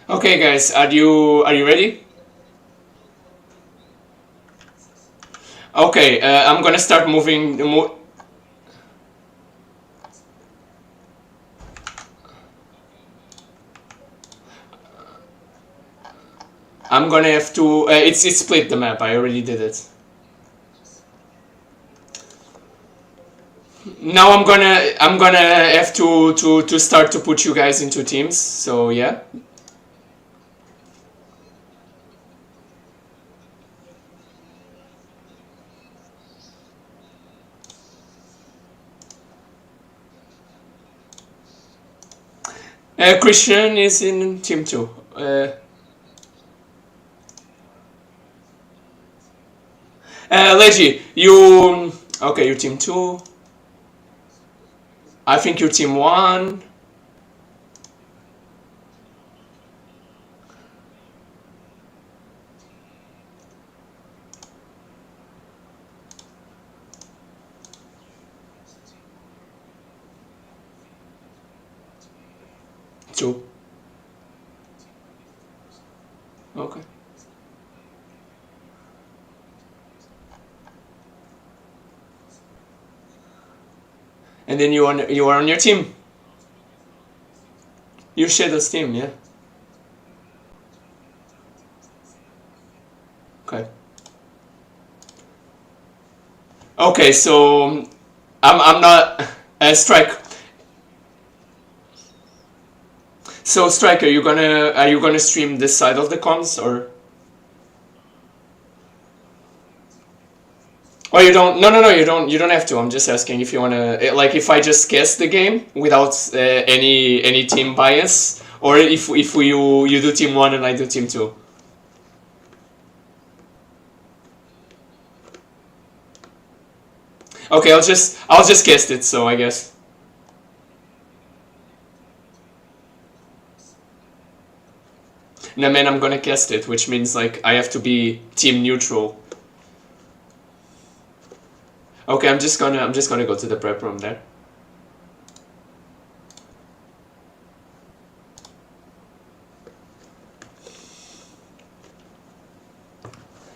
Okay, guys, are you ready? Okay, I'm gonna start moving. I'm gonna have to. It's split the map. I already did it. Now I'm gonna have to start to put you guys into teams. So yeah. Christian is in team 2. Leggy, you okay? You team 2. I think you're team 1. 2. Okay. And then you are on your team. You Shadow's team, yeah. Okay. Okay, so I'm not strike. So Striker, are you gonna stream this side of the comms or? Oh, you don't? No. You don't have to. I'm just asking if you wanna. Like, if I just guess the game without any team bias, or if you do team 1 and I do team 2. Okay, I'll just guess it. So I guess. No, man, I'm gonna cast it, which means like I have to be team neutral. Okay, I'm just gonna go to the prep room there.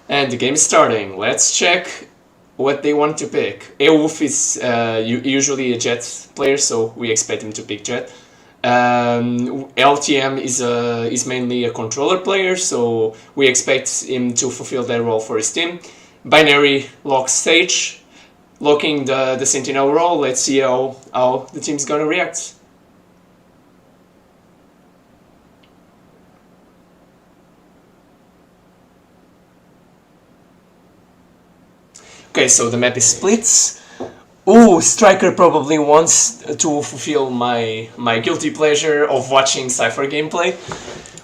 And the game is starting. Let's check what they want to pick. Aewolf is usually a Jet player, so we expect him to pick Jet. LTM is mainly a controller player, so we expect him to fulfill that role for his team. Binary locks stage, locking the Sentinel role. Let's see how the team's gonna react. Okay, so the map is split. Ooh, Striker probably wants to fulfill my guilty pleasure of watching Cypher gameplay,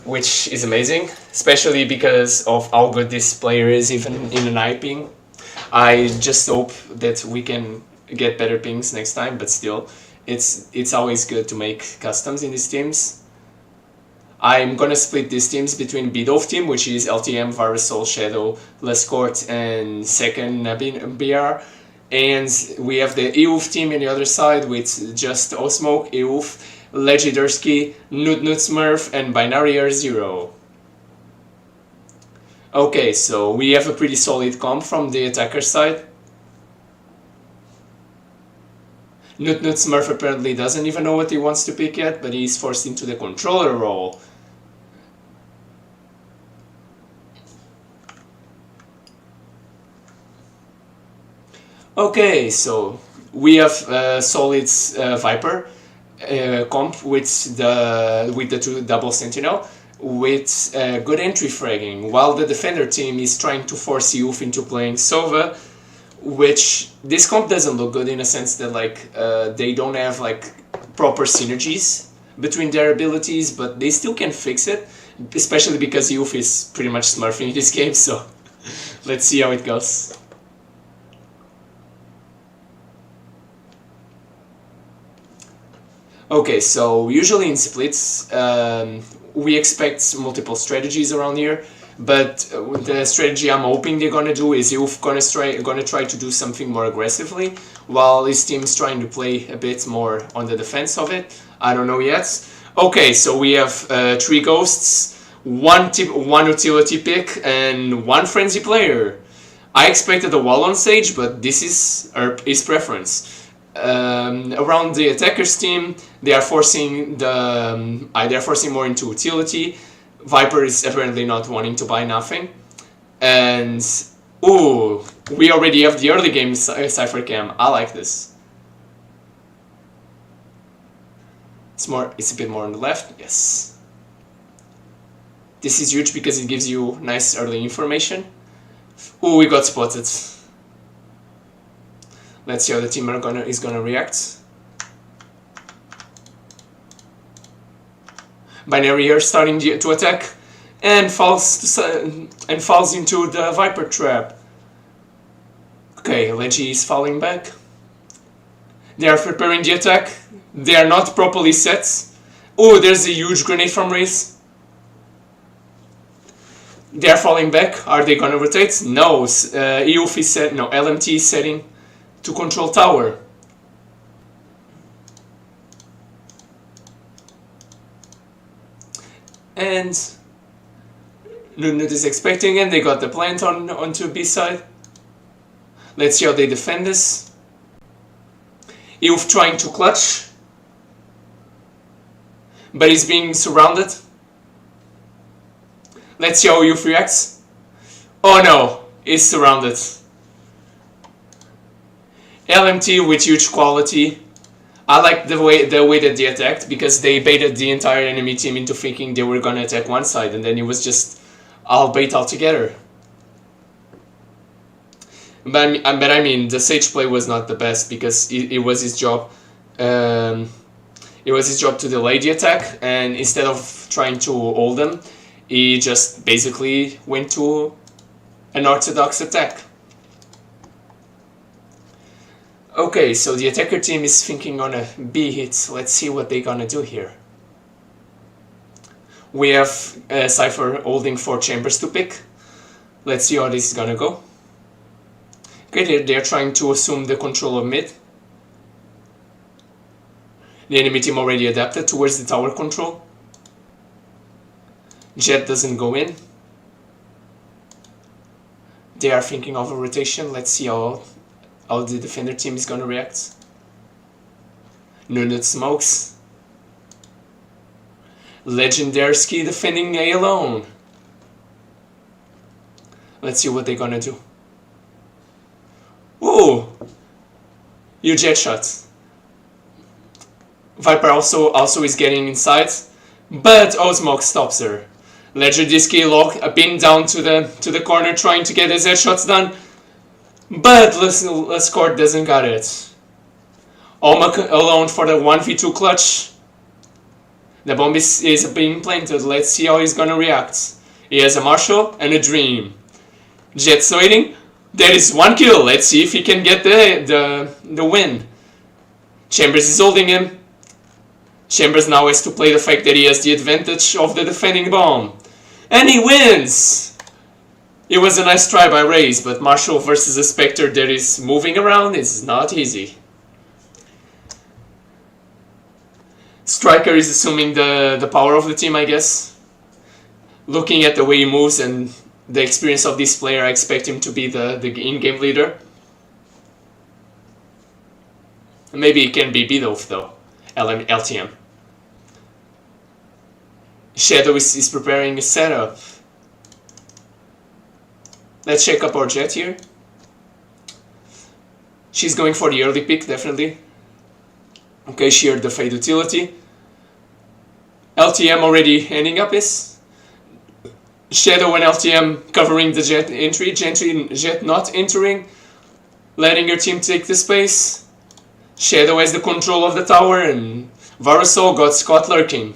which is amazing, especially because of how good this player is even in an eye ping. I just hope that we can get better pings next time, but still, it's always good to make customs in these teams. I'm gonna split these teams between Bidov team, which is LTM, Varusol, Shadow, Lescourt, and second BR. And we have the Euf team on the other side with just Osmoke, Euf, Legidursky, Nut Smurf, and Binary R0. Okay, so we have a pretty solid comp from the attacker side. Nut Smurf apparently doesn't even know what he wants to pick yet, but he's forced into the controller role. Okay, so we have solid Viper comp with the two double Sentinel with good entry fragging, while the defender team is trying to force Youth into playing Sova, which this comp doesn't look good in a sense that like they don't have like proper synergies between their abilities, but they still can fix it, especially because Youth is pretty much smurfing in this game, so let's see how it goes. Okay, so usually in splits, we expect multiple strategies around here, but the strategy I'm hoping they're gonna do is Youth gonna try to do something more aggressively, while his team's trying to play a bit more on the defense of it. I don't know yet. Okay, so we have 3 ghosts. one utility pick, and one frenzy player. I expected a wall on Sage, but this is his preference. Around the attacker's team, they are forcing more into utility. Viper is apparently not wanting to buy nothing, and ooh, we already have the early game Cypher Cam. I like this. It's a bit more on the left. Yes. This is huge because it gives you nice early information. Ooh, we got spotted. Let's see how the team is gonna react. Binary here starting to attack and falls into the Viper trap. Okay, Leggy is falling back. They are preparing the attack. They are not properly set. Oh, there's a huge grenade from Raze. They are falling back. Are they gonna rotate? No. EUF is set. No, LMT is setting to control tower. And Nunut is expecting, and they got the plant onto B side. Let's see how they defend this. EUF trying to clutch, but he's being surrounded. Let's see how EUF reacts. Oh no, he's surrounded. LMT with huge quality. I like the way that they attacked, because they baited the entire enemy team into thinking they were gonna attack one side, and then it was just all bait altogether. But I mean, the Sage play was not the best, because it was his job. It was his job to delay the attack, and instead of trying to hold them, he just basically went to an orthodox attack. Okay, so the attacker team is thinking on a B hit. Let's see what they're gonna do here. We have Cypher holding 4 chambers to pick. Let's see how this is gonna go. Okay, they're trying to assume the control of mid. The enemy team already adapted towards the tower control. Jet doesn't go in. They are thinking of a rotation. Let's see how the defender team is gonna react. Nunut smokes. Legendarski defending A alone. Let's see what they're gonna do. Ooh! Huge headshot. Viper also is getting inside, but Osmok stops her. Legendarski pinned down to the corner, trying to get his headshots done. But Lescourt doesn't got it. Olmec alone for the 1v2 clutch. The bomb is being planted. Let's see how he's gonna react. He has a Marshall and a Dream. Jet's waiting. There is 1 kill. Let's see if he can get the win. Chambers is holding him. Chambers now has to play the fact that he has the advantage of the defending bomb. And he wins! It was a nice try by Raze, but Marshall versus a Spectre that is moving around is not easy. Striker is assuming the power of the team, I guess. Looking at the way he moves and the experience of this player, I expect him to be the in-game leader. Maybe it can be Bidolf though, LTM. Shadow is preparing a setup. Let's check up our Jet here. She's going for the early pick, definitely. Okay, she heard the Fade utility. LTM already ending up his. Shadow and LTM covering the Jet entry. Jet not entering. Letting her team take the space. Shadow has the control of the tower, and Varusol got Scott lurking.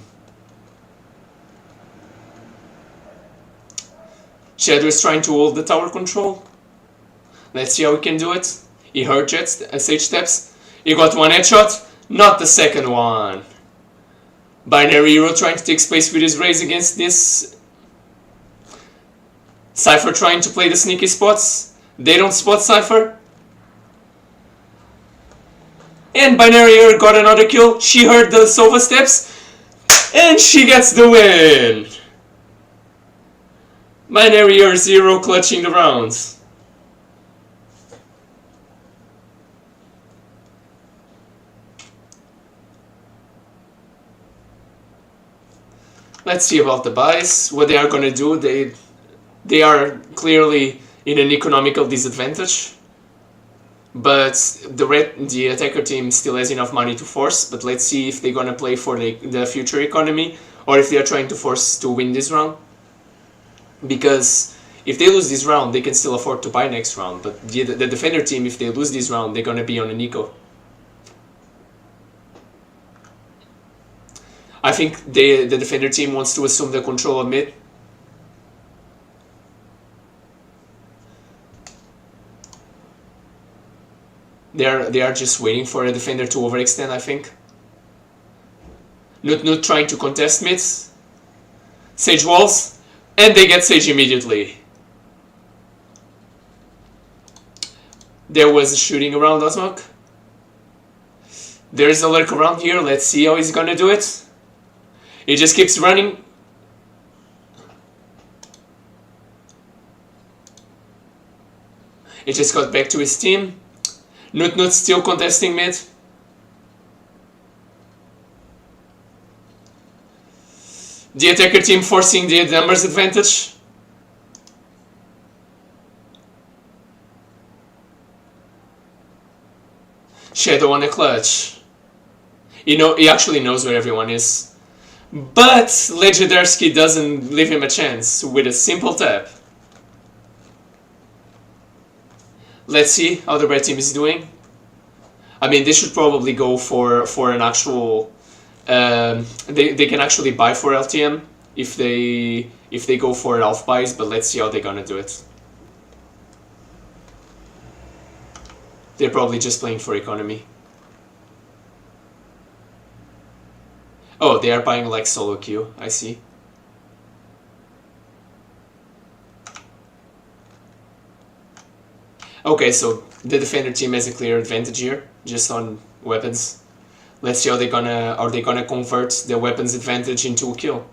Shadow is trying to hold the tower control. Let's see how he can do it. He heard Jet's Sage steps. He got 1 headshot, not the second one. Binary Hero trying to take space with his Raze against this. Cypher trying to play the sneaky spots. They don't spot Cypher. And Binary Hero got another kill. She heard the Sova steps. And she gets the win. Binary or 0 clutching the rounds. Let's see about the buys. What they are gonna do, they are clearly in an economical disadvantage. But the attacker team still has enough money to force, but let's see if they're gonna play for the future economy or if they are trying to force to win this round. Because if they lose this round, they can still afford to buy next round, but the defender team, if they lose this round, they're gonna be on an eco. I think the defender team wants to assume the control of mid. They are just waiting for a defender to overextend, I think. Nut trying to contest mids. Sage walls, and they get Sage immediately. There was a shooting around Osmok. There's a lurk around here, let's see how he's gonna do it. He just keeps running. He just got back to his team. Nut still contesting mid. The attacker team forcing the numbers advantage. Shadow on a clutch. He actually knows where everyone is. But Legendarski doesn't leave him a chance with a simple tap. Let's see how the red team is doing. I mean, they should probably go for an actual. They can actually buy for LTM if they go for elf buys, but let's see how they're gonna do it. They're probably just playing for economy. Oh, they are buying like solo queue, I see. Okay, so the defender team has a clear advantage here, just on weapons. Let's see how are they gonna convert the weapons advantage into a kill.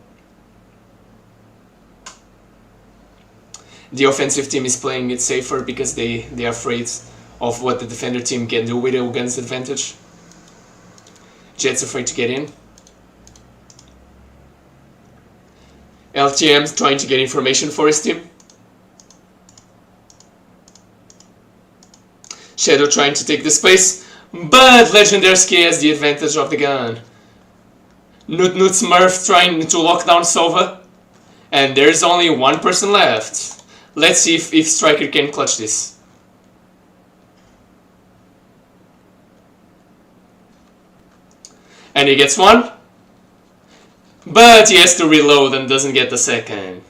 The offensive team is playing it safer because they are afraid of what the defender team can do with a guns advantage. Jet's afraid to get in. LTM's trying to get information for his team. Shadow trying to take the space, but Legendarski has the advantage of the gun. Nut Smurf trying to lock down Sova, and there's only one person left. Let's see if Striker can clutch this. And he gets one, but he has to reload and doesn't get the second.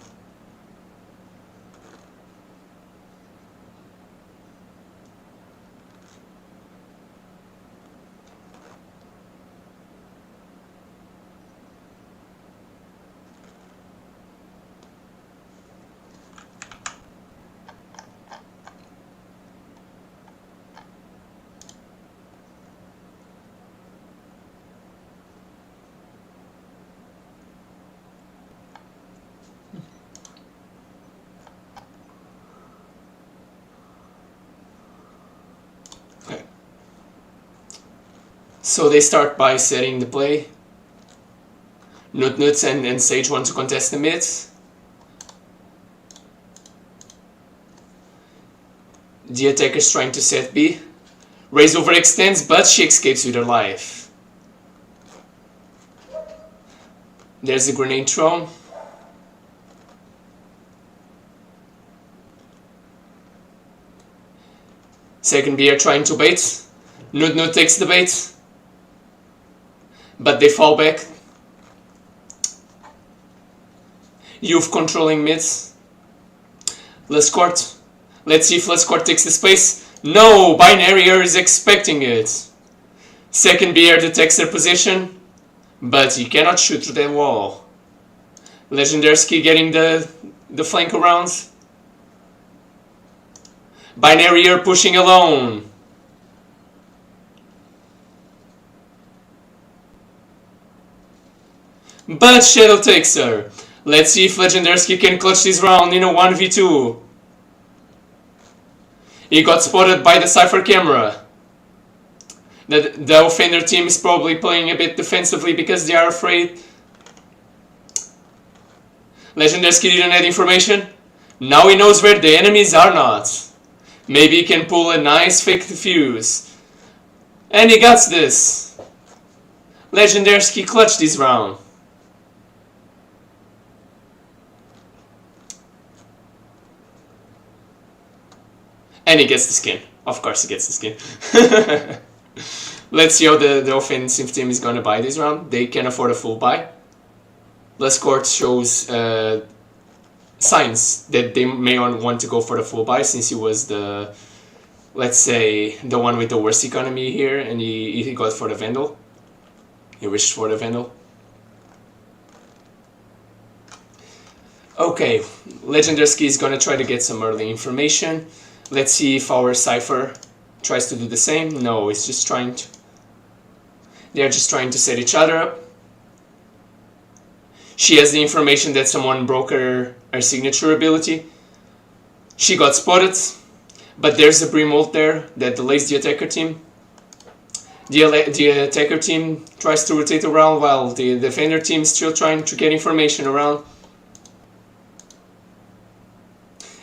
So they start by setting the play. Nuts and Sage want to contest the mid. The attacker's trying to set B. Raze overextends, but she escapes with her life. There's a grenade thrown. Second BR trying to bait. Nut takes the bait, but they fall back. Youth controlling mids. Lescourt. Let's see if Lescourt takes the space. No! Binarier is expecting it. Second BR detects their position, but he cannot shoot through that wall. Legendarski getting the flank around. Binarier pushing alone. But Shadow takes her. Let's see if Legendarski can clutch this round in a 1v2. He got spotted by the Cypher camera. The offender team is probably playing a bit defensively because they are afraid. Legendarski didn't have information. Now he knows where the enemies are not. Maybe he can pull a nice fake defuse. And he got this. Legendarski clutched this round. And he gets the skin. Of course he gets the skin. Let's see how the offensive team is gonna buy this round. They can afford a full buy. Court shows signs that they may want to go for the full buy, since he was the, let's say, the one with the worst economy here, and he got for the Vandal. He wished for the Vandal. Okay, Legendarski is gonna try to get some early information. Let's see if our Cypher tries to do the same. No, it's just trying to... They're just trying to set each other up. She has the information that someone broke her signature ability. She got spotted, but there's a Brim ult there that delays the attacker team. The attacker team tries to rotate around while the defender team is still trying to get information around.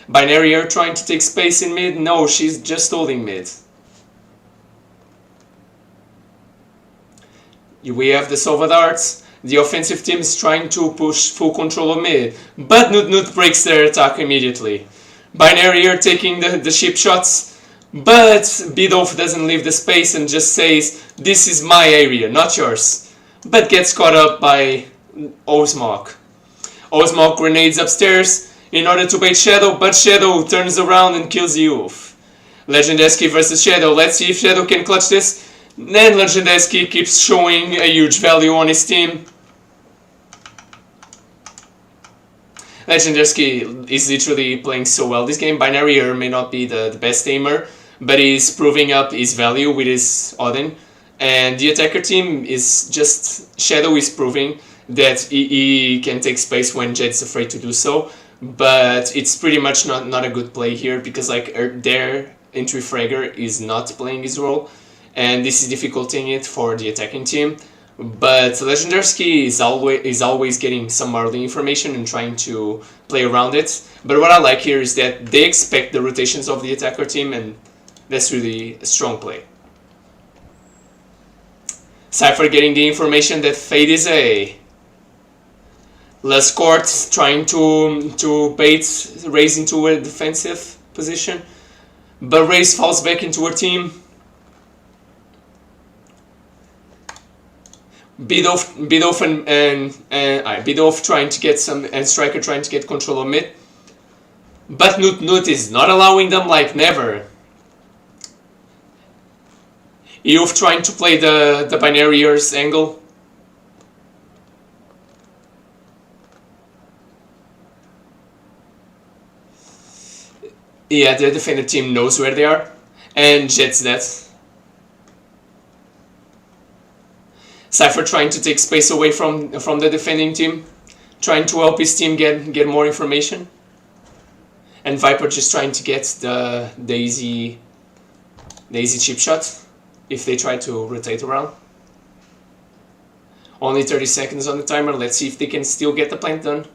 Binary are trying to take space in mid. No, she's just holding mid. We have the Sova darts. The offensive team is trying to push full control of mid, but Nut breaks their attack immediately. Binary are taking the ship shots, but Bidolf doesn't leave the space and just says, "This is my area, not yours," but gets caught up by Ozmok. Ozmok grenades upstairs in order to bait Shadow, but Shadow turns around and kills Youth. Legendarski versus Shadow. Let's see if Shadow can clutch this. Then Legendarski keeps showing a huge value on his team. Legendarski is literally playing so well this game. Binary may not be the best aimer, but he's proving up his value with his Odin. And the attacker team is just... Shadow is proving that he can take space when Jed's afraid to do so. But it's pretty much not a good play here, because like their entry fragger is not playing his role, and this is difficulting it for the attacking team. But Legendarski is always getting some early information and trying to play around it. But what I like here is that they expect the rotations of the attacker team, and that's really a strong play. Cypher getting the information that Fade is A. Court trying to bait Raze into a defensive position, but Raze falls back into her team. Bidolf Bidolf trying to get some, and Striker trying to get control of mid, but Nut is not allowing them like never. Youth trying to play the Binary angle. Yeah, the defender team knows where they are, and Jet's dead. Cypher trying to take space away from the defending team, trying to help his team get more information, and Viper just trying to get the easy chip shot if they try to rotate around. Only 30 seconds on the timer. Let's see if they can still get the plant done.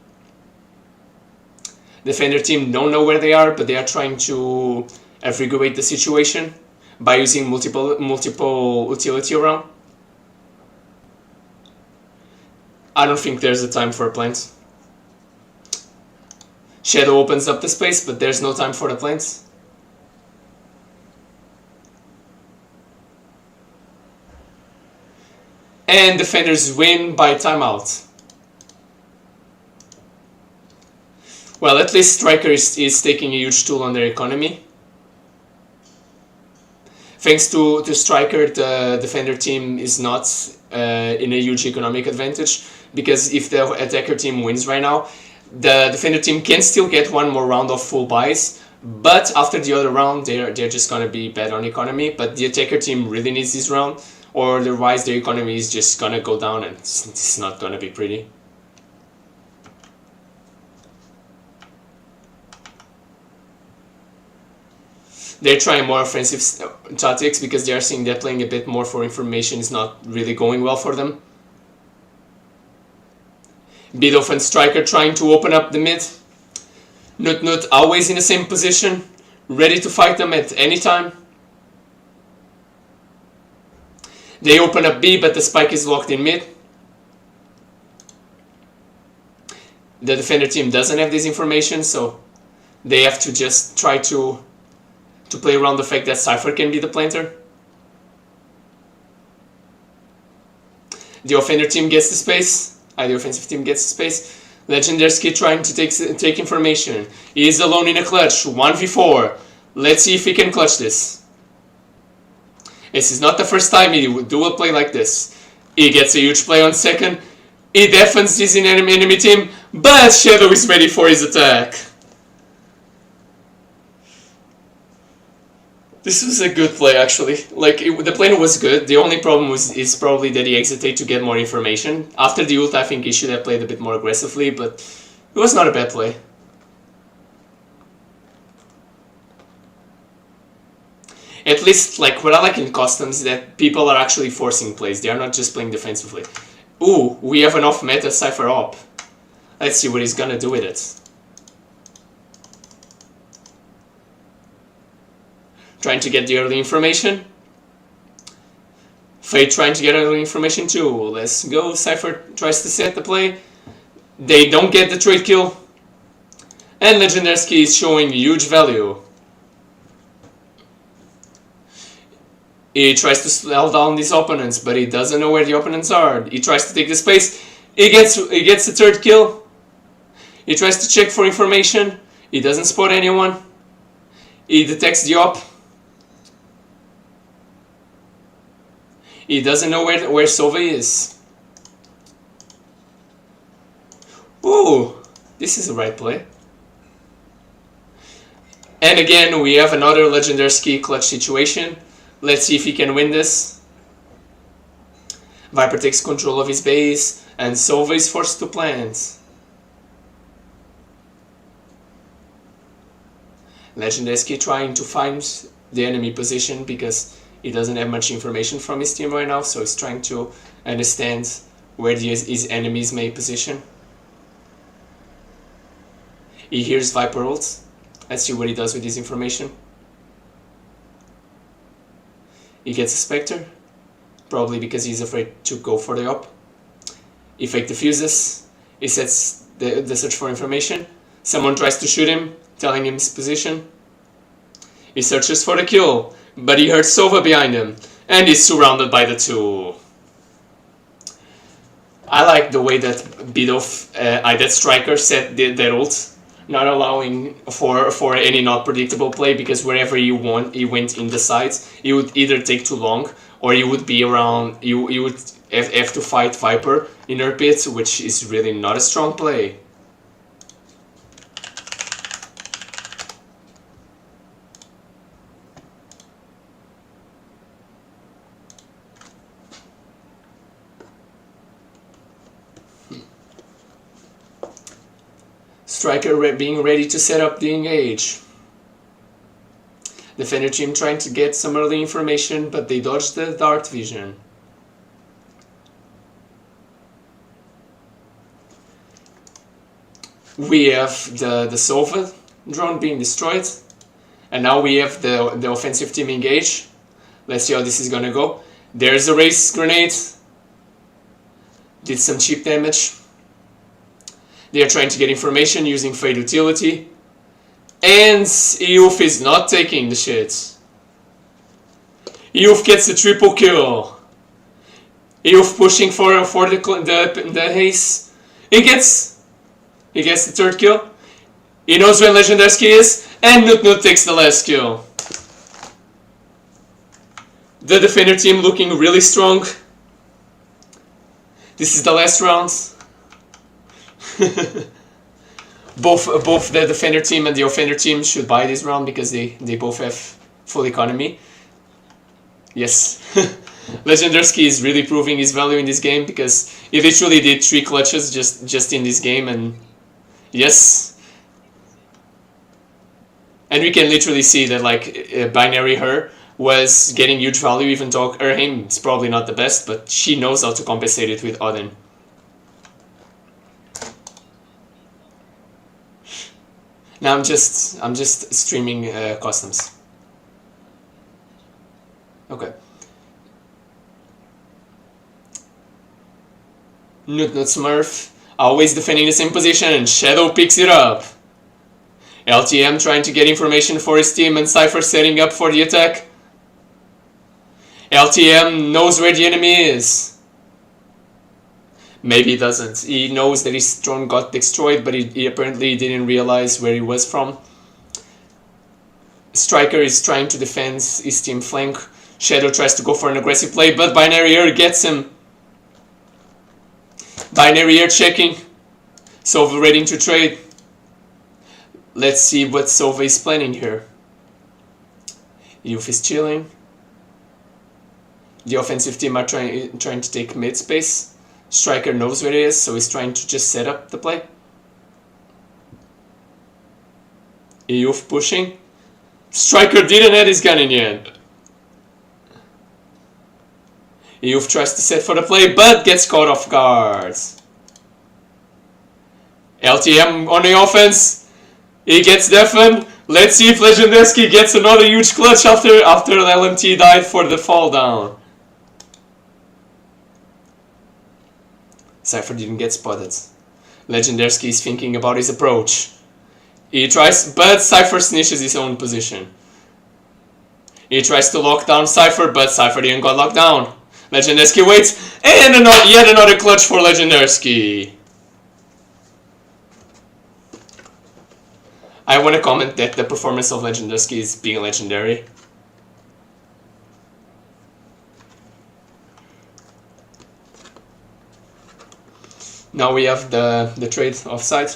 Defender team don't know where they are, but they are trying to aggravate the situation by using multiple utility around. I don't think there's a time for a plant. Shadow opens up the space, but there's no time for the plants. And defenders win by timeout. Well, at least Striker is taking a huge toll on their economy. Thanks to Striker, the defender team is not in a huge economic advantage, because if the attacker team wins right now, the defender team can still get one more round of full buys, but after the other round they're just gonna be bad on economy. But the attacker team really needs this round, or otherwise their economy is just gonna go down, and it's not gonna be pretty. They're trying more offensive tactics because they are seeing that playing a bit more for information is not really going well for them. Bidov and Striker trying to open up the mid. Nut always in the same position, ready to fight them at any time. They open up B, but the spike is locked in mid. The defender team doesn't have this information, so they have to just try to play around the fact that Cypher can be the planter. The offender team gets the space. The offensive team gets the space. Legendarsky trying to take information. He is alone in a clutch. 1v4. Let's see if he can clutch this. This is not the first time he would do a play like this. He gets a huge play on second. He defends this enemy team, but Shadow is ready for his attack. This was a good play, actually. The play was good. The only problem is probably that he exited to get more information. After the ult, I think he should have played a bit more aggressively, but it was not a bad play. At least, what I like in customs is that people are actually forcing plays. They are not just playing defensively. Ooh, we have an off-meta Cypher op. Let's see what he's gonna do with it. Trying to get the early information. Fate trying to get early information too. Let's go. Cypher tries to set the play. They don't get the trade kill. And Legendarsky is showing huge value. He tries to slow down his opponents, but he doesn't know where the opponents are. He tries to take the space. He gets the third kill. He tries to check for information. He doesn't spot anyone. He detects the op. He doesn't know where Sova is. Ooh, this is the right play. And again, we have another Legendarsky clutch situation. Let's see if he can win this. Viper takes control of his base, and Sova is forced to plant. Legendarsky trying to find the enemy position because he doesn't have much information from his team right now, so he's trying to understand where his enemies may position. He hears Viper ult. Let's see what he does with this information. He gets a Spectre, probably because he's afraid to go for the op. He fake defuses. He sets the search for information. Someone tries to shoot him, telling him his position. He searches for the kill, but he hurts Sova behind him, and he's surrounded by the two. I like the way that Bidov, that Striker set their ult, not allowing for any not predictable play, because wherever he went in the sides, he would either take too long, or he would be around, you would have to fight Viper in her pit, which is really not a strong play. Striker being ready to set up the engage. Defender team trying to get some early information, but they dodged the dart vision. We have the Sova drone being destroyed, and now we have the offensive team engage. Let's see how this is gonna go. There's a race grenade. Did some cheap damage. They are trying to get information using Fade utility. And Euf is not taking the shit. Euf gets the triple kill. Euf pushing for the haste. He gets the third kill. He knows where Legendarsky is, and Nut takes the last kill. The defender team looking really strong. This is the last round. Both the defender team and the offender team should buy this round because they both have full economy. Yes. Legendarsky is really proving his value in this game because he literally did 3 clutches just in this game, and yes. And we can literally see that like binary her was getting huge value, even though her aim is probably not the best, but she knows how to compensate it with Odin. Now I'm just streaming customs. Okay. Nut Smurf always defending the same position, and Shadow picks it up. LTM trying to get information for his team, and Cypher setting up for the attack. LTM knows where the enemy is. Maybe he doesn't. He knows that his drone got destroyed, but he apparently didn't realize where he was from. Striker is trying to defend his team flank. Shadow tries to go for an aggressive play, but Binary Air gets him. Binary Air checking. Sova ready to trade. Let's see what Sova is planning here. Youth is chilling. The offensive team are trying to take mid space. Striker knows where it is, so he's trying to just set up the play. Youth pushing. Striker didn't have his gun in the end. Youth tries to set for the play, but gets caught off guard. LTM on the offense. He gets deafened. Let's see if Legendersky gets another huge clutch after LMT died for the fall down. Cypher didn't get spotted. Legendersky is thinking about his approach. He tries, but Cypher snitches his own position. He tries to lock down Cypher, but Cypher didn't got locked down. Legendersky waits, and yet another clutch for Legendersky. I want to comment that the performance of Legendersky is being legendary. Now we have the trade offside.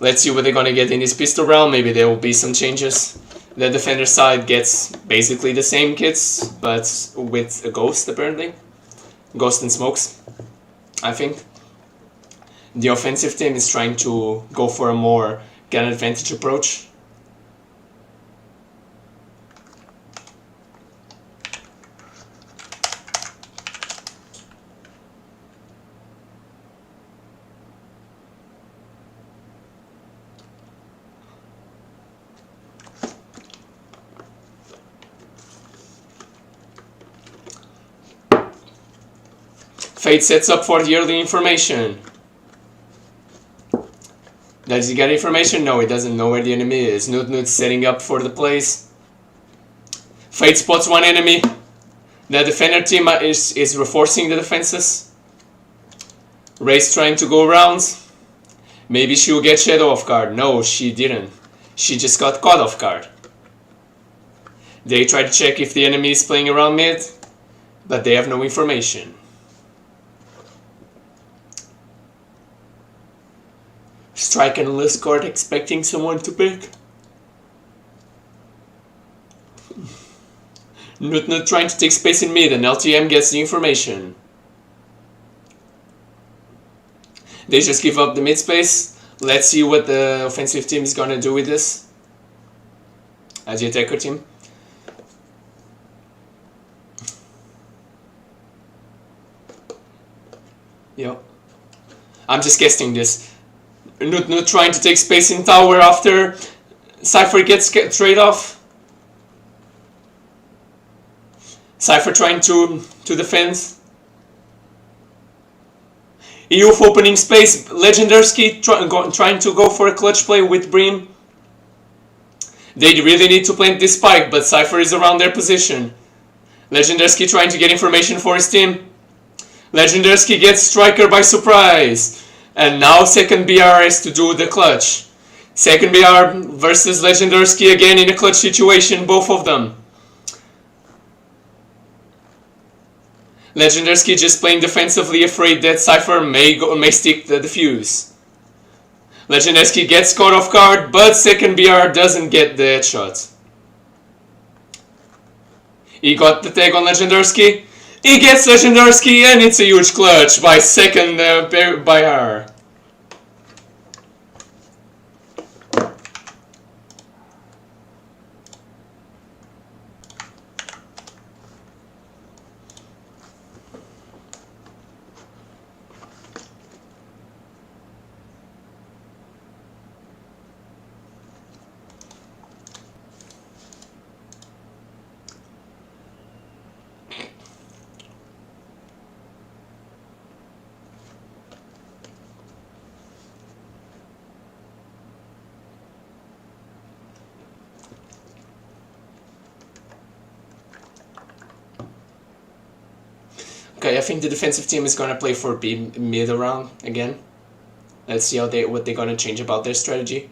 Let's see what they're gonna get in this pistol round. Maybe there will be some changes. The defender side gets basically the same kits, but with a ghost apparently. Ghost and smokes, I think. The offensive team is trying to go for a more gun advantage approach. Fate sets up for the early information. Does he get information? No, he doesn't know where the enemy is. Nut setting up for the plays. Fate spots one enemy. The defender team is reinforcing the defenses. Ray's trying to go around. Maybe she will get Shadow off guard. No, she didn't. She just got caught off guard. They try to check if the enemy is playing around mid, but they have no information. Strike and list card expecting someone to pick. Nut trying to take space in mid, and LTM gets the information. They just give up the mid space. Let's see what the offensive team is gonna do with this. As the attacker team. Yo. I'm just guessing this. Nut trying to take space in tower after Cypher gets trade off. Cypher trying to defend. Youth opening space. Legendersky trying to go for a clutch play with Bream. They really need to plant this spike, but Cypher is around their position. Legendersky trying to get information for his team. Legendersky gets Striker by surprise. And now second BR is to do the clutch. Second BR versus Legendersky again in a clutch situation, both of them. Legendersky just playing defensively, afraid that Cypher may stick the defuse. Legendersky gets caught off guard, but second BR doesn't get the headshot. He got the tag on Legendersky. He gets Legendersky, and it's a huge clutch by second BR. Okay, I think the defensive team is gonna play for B mid around again. Let's see what they're gonna change about their strategy.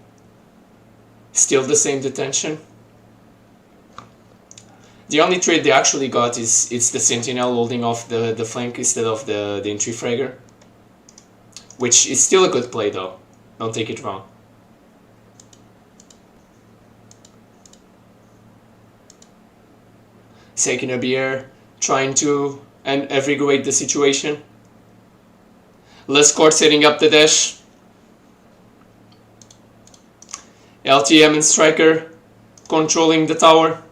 Still the same detention. The only trade they actually got is it's the Sentinel holding off the flank instead of the entry fragger. Which is still a good play though. Don't take it wrong. Taking a beer, trying to invigorate the situation. Luscourt setting up the dash. LTM and Striker controlling the tower.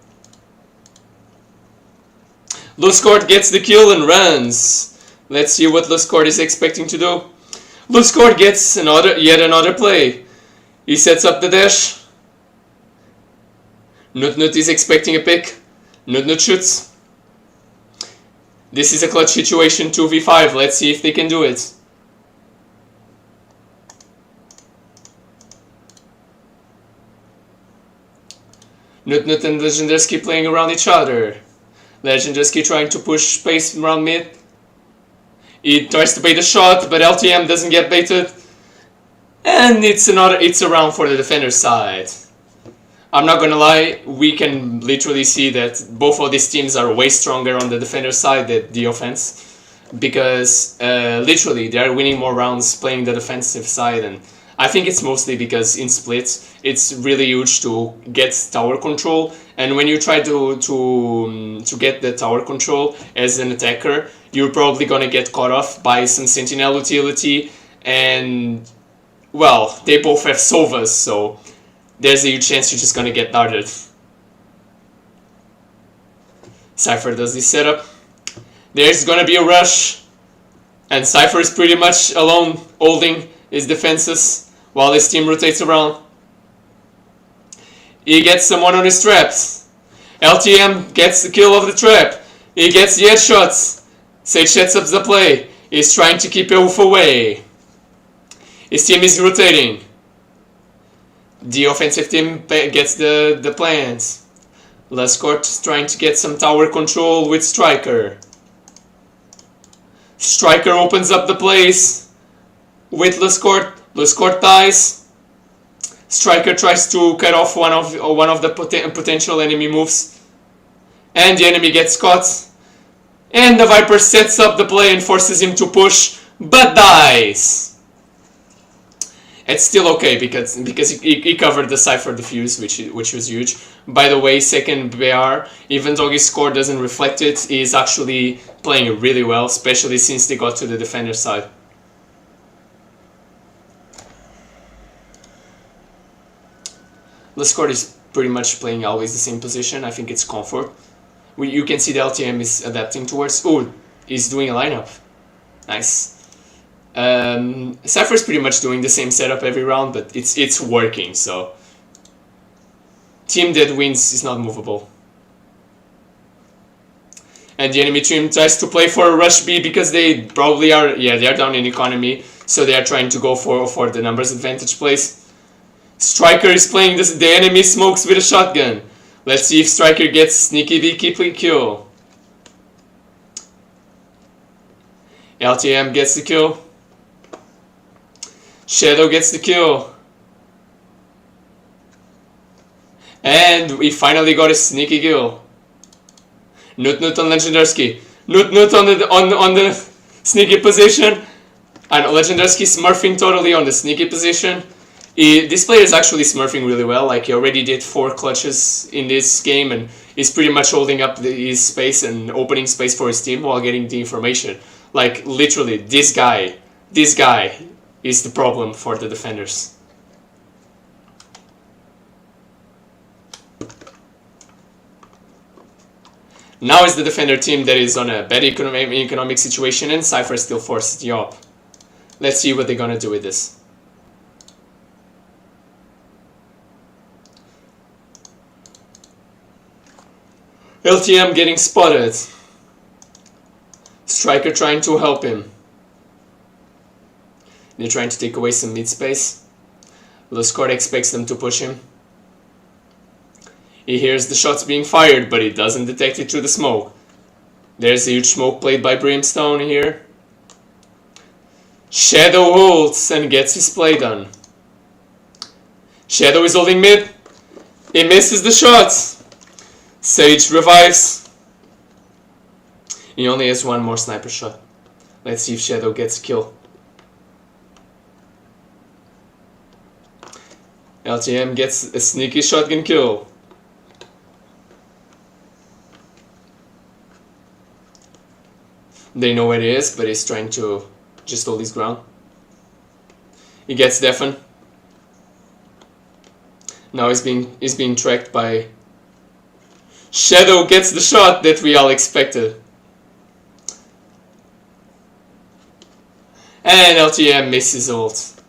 Luscourt gets the kill and runs. Let's see what Luscourt is expecting to do. Luscourt gets yet another play. He sets up the dash. Nut is expecting a pick. Nut shoots. This is a clutch situation, 2v5. Let's see if they can do it. Nut and Legendarski playing around each other. Legendarski trying to push space around mid. He tries to bait a shot, but LTM doesn't get baited. And it's a round for the defender's side. I'm not gonna lie, we can literally see that both of these teams are way stronger on the defender side than the offense. Because literally they are winning more rounds playing the defensive side, and I think it's mostly because in splits it's really huge to get tower control, and when you try to get the tower control as an attacker, you're probably gonna get caught off by some Sentinel utility, and well, they both have Sovas, so there's a huge chance you're just gonna get darted. Cypher does this setup. There's gonna be a rush, and Cypher is pretty much alone holding his defenses while his team rotates around. He gets someone on his traps. LTM gets the kill of the trap. He gets the headshots. Sage sets up the play. He's trying to keep Elf away. His team is rotating. The offensive team gets the plans. Luscourt trying to get some tower control with Striker. Striker opens up the place with Luscourt. Luscourt dies. Striker tries to cut off one of the potential enemy moves, and the enemy gets caught. And the Viper sets up the play and forces him to push, but dies. It's still okay because he covered the Cypher defuse, which was huge. By the way, second BR, even though his score doesn't reflect it, he is actually playing really well, especially since they got to the defender side. Luscourt is pretty much playing always the same position. I think it's comfort. You can see the LTM is adapting towards. Oh, he's doing a lineup. Nice. Cypher is pretty much doing the same setup every round, but it's working. So team that wins is not movable. And the enemy team tries to play for a rush B because they probably are. Yeah, they are down in economy, so they are trying to go for the numbers advantage plays. Striker is playing the enemy smokes with a shotgun. Let's see if Striker gets sneaky V kill. LTM gets the kill. Shadow gets the kill. And we finally got a sneaky kill. Nut on Legendarski. Nut on the sneaky position. And Legendarski smurfing totally on the sneaky position. This player is actually smurfing really well. Like, he already did 4 clutches in this game, and he's pretty much holding up his space and opening space for his team while getting the information. Like, literally, this guy is the problem for the defenders. Now is the defender team that is on a bad economic situation, and Cypher still forces the op. Let's see what they're gonna do with this. LTM getting spotted. Striker trying to help him. They're trying to take away some mid space. Luscourt expects them to push him. He hears the shots being fired, but he doesn't detect it through the smoke. There's a huge smoke played by Brimstone here. Shadow holds and gets his play done. Shadow is holding mid. He misses the shot. Sage revives. He only has one more sniper shot. Let's see if Shadow gets a kill. LTM gets a sneaky shotgun kill. They know where he is, but he's trying to just hold his ground. He gets deafened. Now he's being tracked by... Shadow gets the shot that we all expected. And LTM misses ult.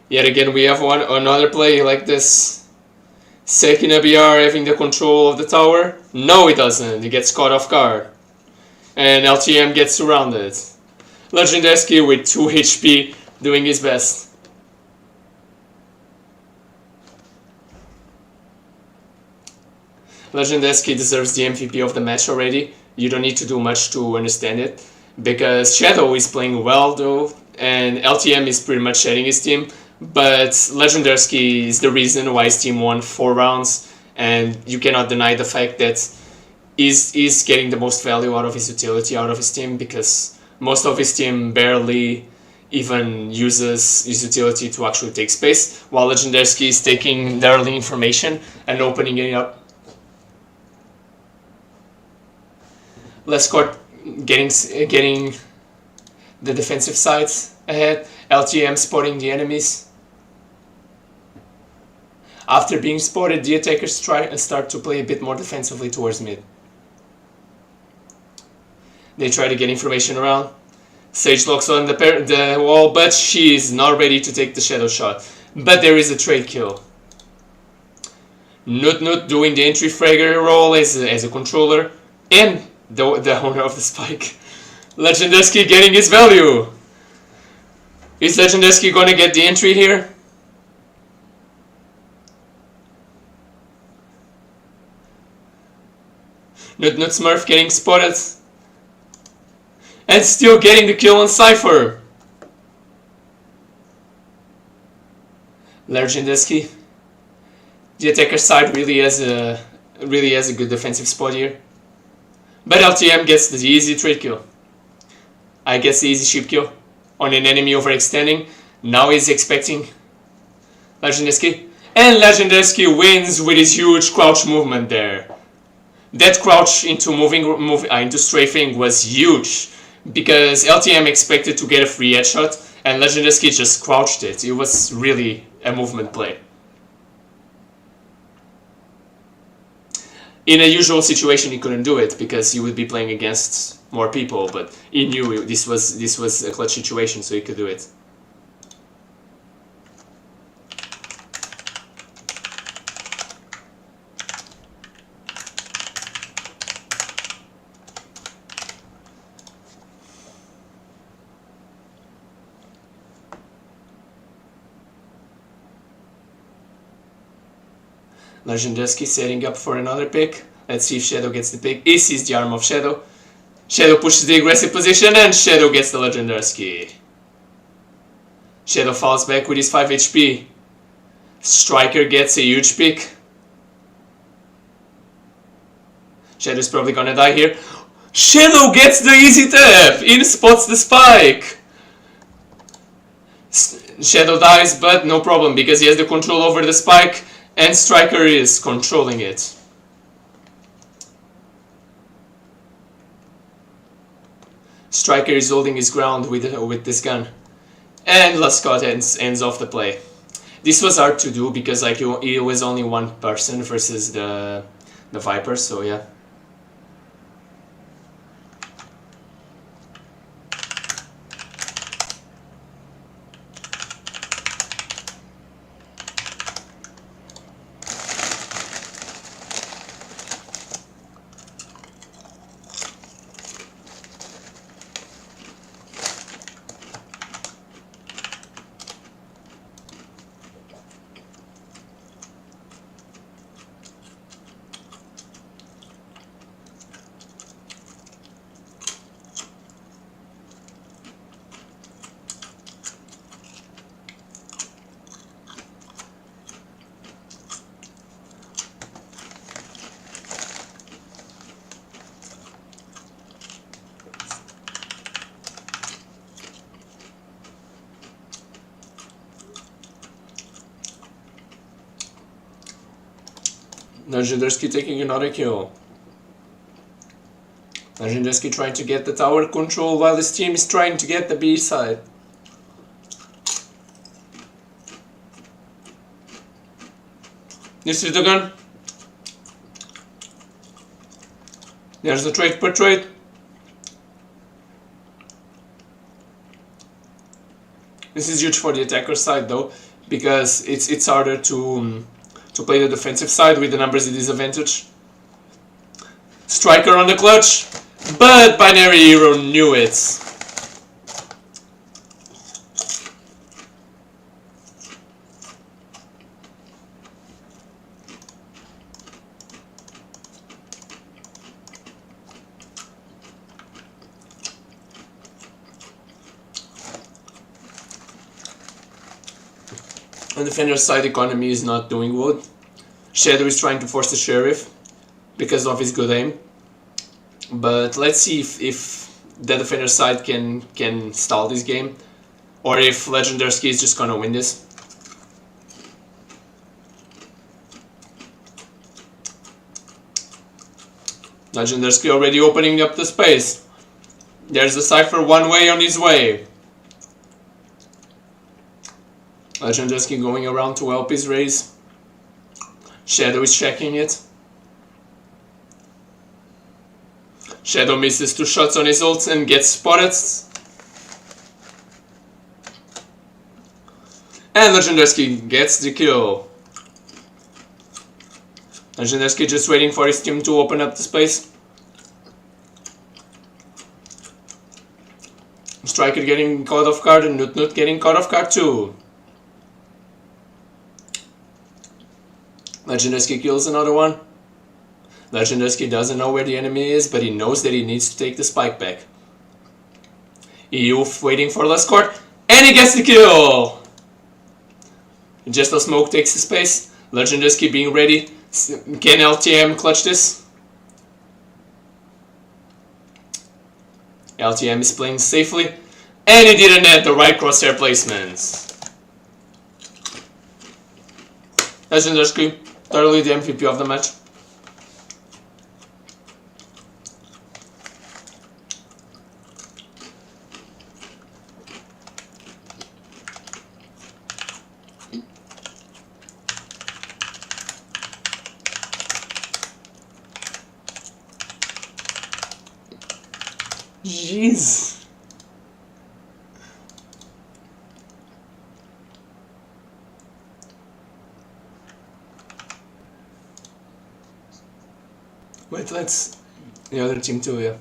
Yet again we have another play like this. Sekina BR having the control of the tower. No, he doesn't. He gets caught off guard. And LTM gets surrounded. Legendesky with 2 HP doing his best. Legendesky deserves the MVP of the match already. You don't need to do much to understand it. Because Shadow is playing well though. And LTM is pretty much shedding his team. But Legendesky is the reason why his team won 4 rounds. And you cannot deny the fact that he's getting the most value out of his utility, out of his team. Because most of his team barely even uses his utility to actually take space. While Legendesky is taking the early information and opening it up. Lescott getting the defensive side ahead. LTM spotting the enemies. After being spotted, the attackers start to play a bit more defensively towards mid. They try to get information around. Sage locks on the wall, but she is not ready to take the shadow shot. But there is a trade kill. Nut doing the entry fragger role as a controller, and the owner of the spike. Legendesky getting his value. Is Legendesky gonna get the entry here? Nut Smurf getting spotted. And still getting the kill on Cypher. Legendesky. The attacker side really has a good defensive spot here. But LTM gets the easy trade kill. I guess the easy ship kill on an enemy overextending. Now he's expecting Legendesky. And Legendesky wins with his huge crouch movement there. That crouch into strafing was huge. Because LTM expected to get a free headshot. And Legendesky just crouched it. It was really a movement play. In a usual situation he couldn't do it because he would be playing against more people, but he knew this was a clutch situation, so he could do it. Legendesky setting up for another pick. Let's see if Shadow gets the pick. He sees the arm of Shadow. Shadow pushes the aggressive position and Shadow gets the Legendesky. Shadow falls back with his 5 HP. Striker gets a huge pick. Shadow's probably gonna die here. Shadow gets the easy tap! In spots the spike! Shadow dies, but no problem because he has the control over the spike. And Striker is controlling it. Striker is holding his ground with this gun. And Lescott ends off the play. This was hard to do because like it was only one person versus the Viper, so yeah. Legendarski taking another kill. Legendarski trying to get the tower control while his team is trying to get the B side. This is the gun. There's the trade per trade. This is huge for the attacker side though, because it's harder to play the defensive side with the numbers at disadvantage. Striker on the clutch, but Binary Hero knew it. On the defender's side, economy is not doing well. Shadow is trying to force the Sheriff because of his good aim. But let's see if the defender's side can stall this game, or if Legendarski is just gonna win this. Legendarski already opening up the space. There's a Cypher one way on his way. Legendarski going around to help his raise. Shadow is checking it. Shadow misses 2 shots on his ult and gets spotted. And Legendarski gets the kill. Legendarski just waiting for his team to open up the space. Striker getting caught off guard and Nut getting caught off guard too. Legendarski kills another one. Legendarski doesn't know where the enemy is, but he knows that he needs to take the spike back. EU waiting for last court, and he gets the kill! Just a smoke takes the space. Legendarski being ready. Can LTM clutch this? LTM is playing safely, and he didn't have the right crosshair placements. Legendarski, thoroughly the MVP of the match. Jeez. Wait, let's... the other team too, yeah.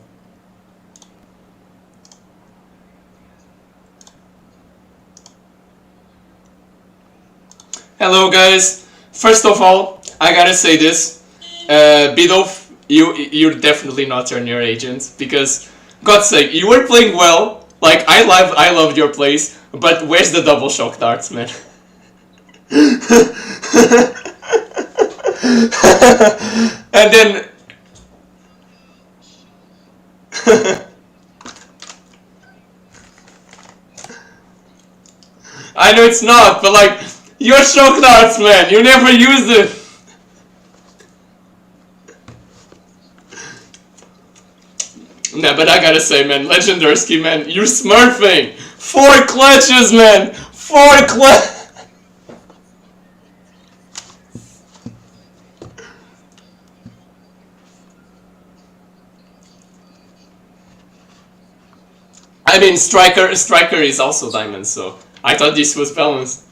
Hello guys! First of all, I gotta say this. Bidoff, you're definitely not turn your agent, because, God's sake, you were playing well. Like, I loved your plays, but where's the double shock darts, man? And then... I know it's not, but like, your shock darts, man, you never used it. Nah, but I gotta say, man, Legendarski, man, you're smurfing. 4 clutches, man, 4 clutches. I mean, striker is also diamond, so I thought this was balanced.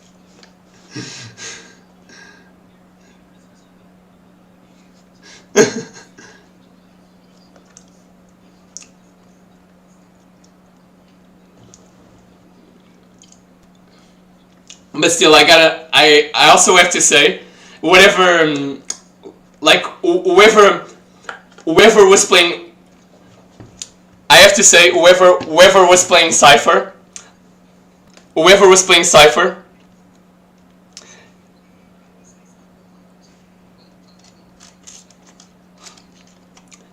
But still, I also have to say, whatever, like, whoever was playing, I have to say, whoever was playing Cypher,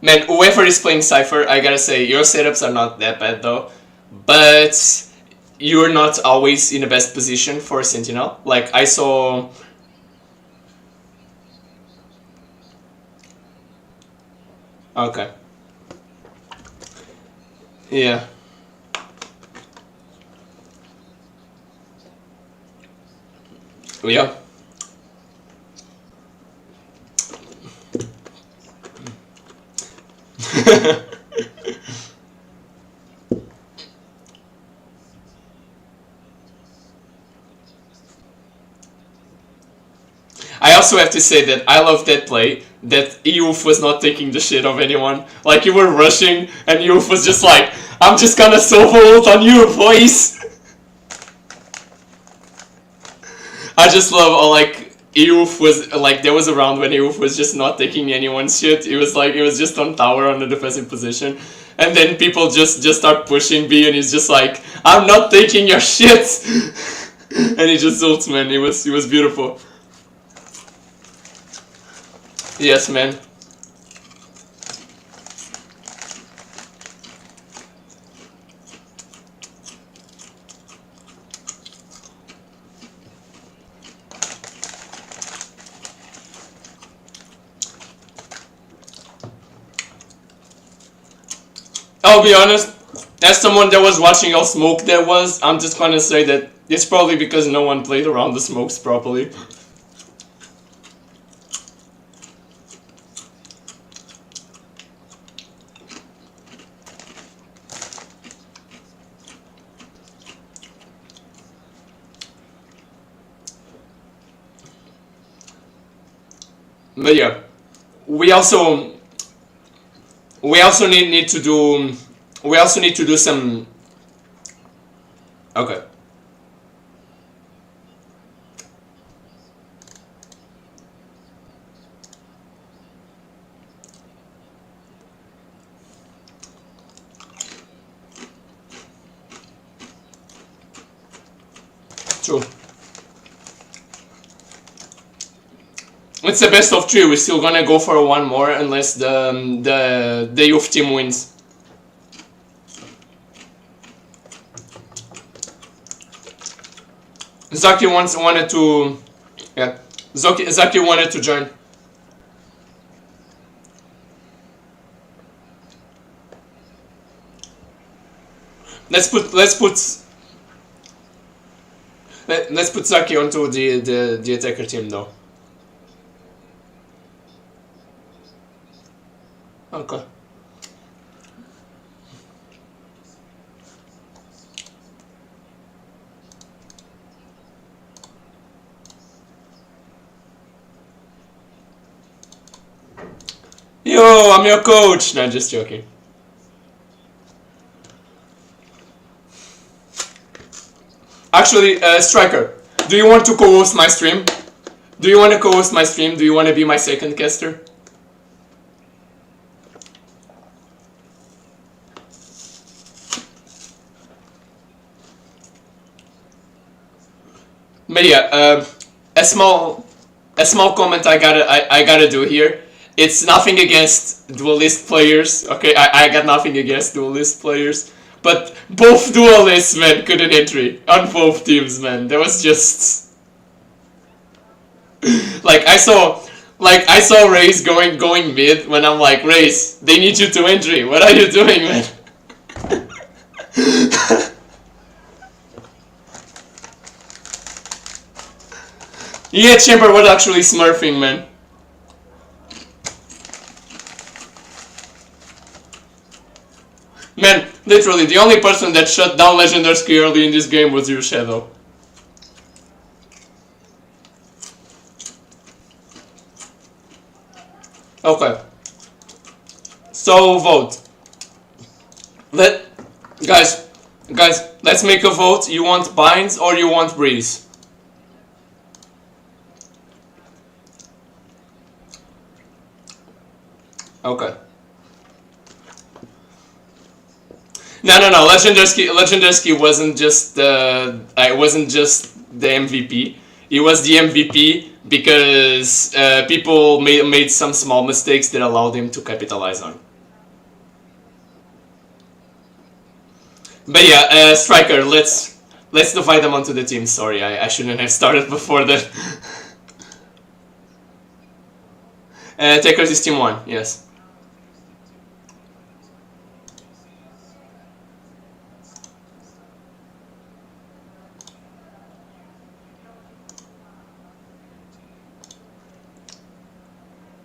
man, whoever is playing Cypher, I gotta say, your setups are not that bad though, but you're not always in the best position for a Sentinel. Like, I saw... Okay. Yeah. Yeah. I also have to say that I love that play, that Euf was not taking the shit of anyone. Like, you were rushing, and Euf was just like, I'm just gonna solo ult on you, boys! I just love how, like, Euf was, like, there was a round when Euf was just not taking anyone's shit. It was like, it was just on tower on the defensive position. And then people just start pushing B, and he's just like, I'm not taking your shit! And he just ults, man. It was beautiful. Yes, man. I'll be honest, as someone that was watching how smoke there was, I'm just gonna say that it's probably because no one played around the smokes properly. But yeah, we also need to do some. Okay. True. It's the best of 3. We're still gonna go for one more unless the youth team wins. Zaki wanted to, yeah. Zaki wanted to join. Let's put Zaki onto the attacker team though. Okay. Yo, I'm your coach! Nah, just joking. Actually, Striker, do you want to co-host my stream? Do you want to co-host my stream? Do you want to be my second caster? But yeah, a small comment I gotta do here. It's nothing against duelist players. Okay, I got nothing against duelist players, but both duelists, man, couldn't entry on both teams, man. There was just like I saw Raze going mid when I'm like, Raze, they need you to entry. What are you doing, man? Yeah, Chamber was actually smurfing, man. Man, literally, the only person that shut down Legendarsky early in this game was your Shadow. Okay. So, vote. Guys, let's make a vote. You want Binds or you want Breeze? Okay. No. Legendarsky wasn't just the MVP. He was the MVP because people made some small mistakes that allowed him to capitalize on. But yeah, Striker, let's divide them onto the teams. Sorry, I shouldn't have started before that. Takers is team 1, yes.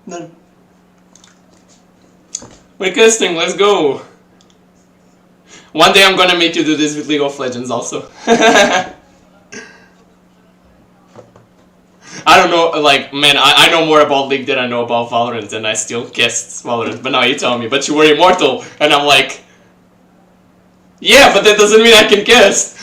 Done. We're casting, let's go! One day I'm gonna make you do this with League of Legends also. I don't know, like, man, I know more about League than I know about Valorant, and I still cast Valorant, but now you tell me, but you were immortal, and I'm like, yeah, but that doesn't mean I can cast.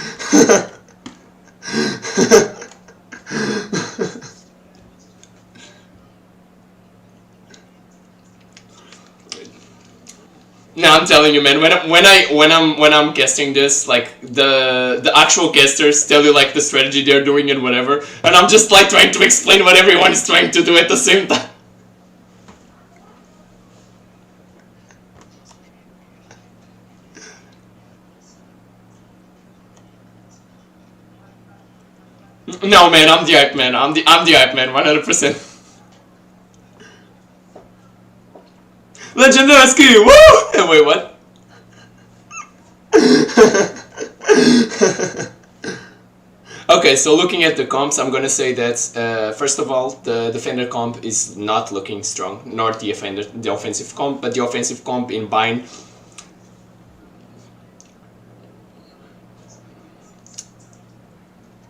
No, I'm telling you, man. When I'm casting this, like the actual casters tell you like the strategy they're doing and whatever, and I'm just like trying to explain what everyone is trying to do at the same time. No, man, I'm the hype man. I'm the hype man, 100%. Legendary, woo! Wait, what? Okay, so looking at the comps, I'm gonna say that first of all, the defender comp is not looking strong, nor the offensive comp, but the offensive comp in bind.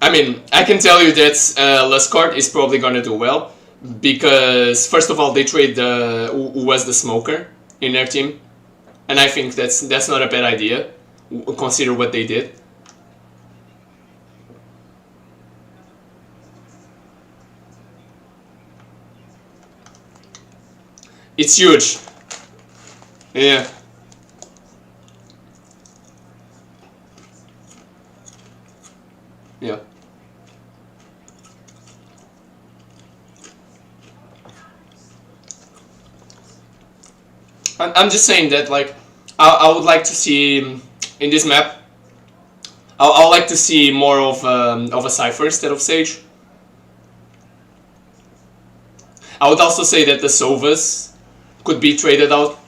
I mean, I can tell you that Lascard is probably gonna do well. Because first of all, they trade who was the smoker in their team, and I think that's not a bad idea. Consider what they did. It's huge. Yeah. Yeah. I'm just saying that, like, I would like to see in this map. I would like to see more of a Cypher instead of Sage. I would also say that the Sovas could be traded out.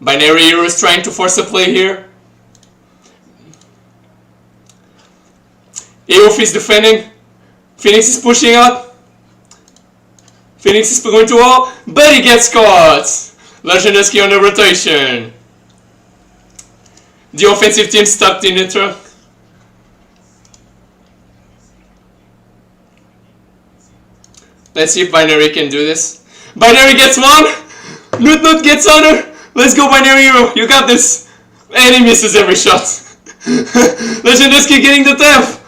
Binary Hero is trying to force a play here. Eof is defending. Phoenix is pushing out. Phoenix is going to wall, but he gets caught! Legendary on the rotation. The offensive team stuck in the truck. Let's see if Binary can do this. Binary gets one! Nut gets honor! Let's go, Binary Hero, you got this! And he misses every shot. Legendary getting the tap!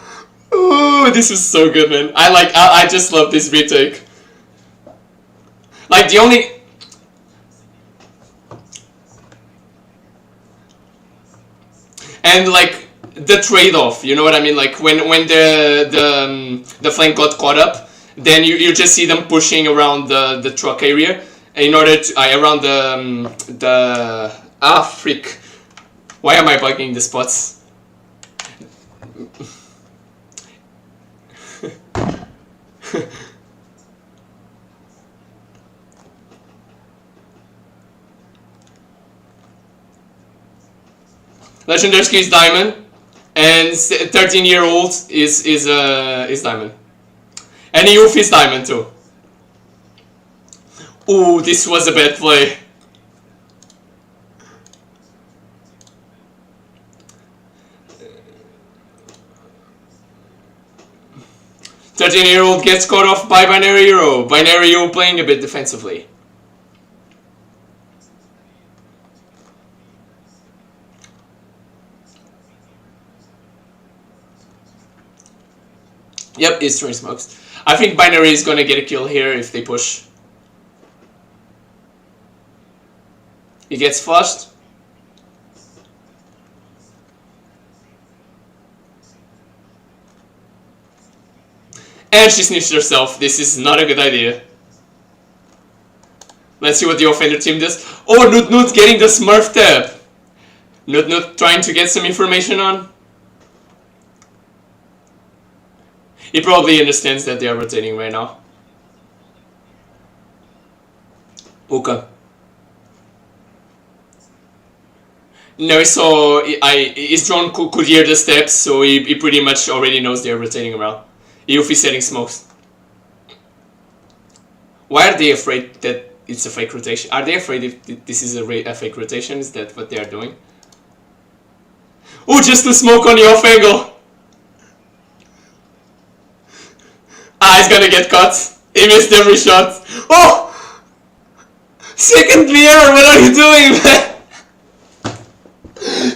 Ooh, this is so good, man. I just love this retake. Like, the only... And, like, the trade-off, you know what I mean? Like, when the flank got caught up, then you just see them pushing around the truck area in order to... around the... Ah, freak. Why am I bugging the spots? Legendary is diamond, and 13-year-old is diamond, and Eof is diamond too. Ooh, this was a bad play. "13-year-old gets caught off by Binary Hero. Binary Hero playing a bit defensively. Yep, it's throwing smokes. I think Binary is gonna get a kill here if they push. He gets flushed. And she snitched herself. This is not a good idea. Let's see what the offender team does. Oh, Nut getting the Smurf tab. Nut trying to get some information on. He probably understands that they are rotating right now. Okay. No, so his drone could hear the steps, so he pretty much already knows they're rotating around. Eof is setting smokes. Why are they afraid that it's a fake rotation? Are they afraid if this is a fake rotation? Is that what they are doing? Oh, just the smoke on the off angle! Ah, he's gonna get caught. He missed every shot. Oh! Second mirror, what are you doing, man?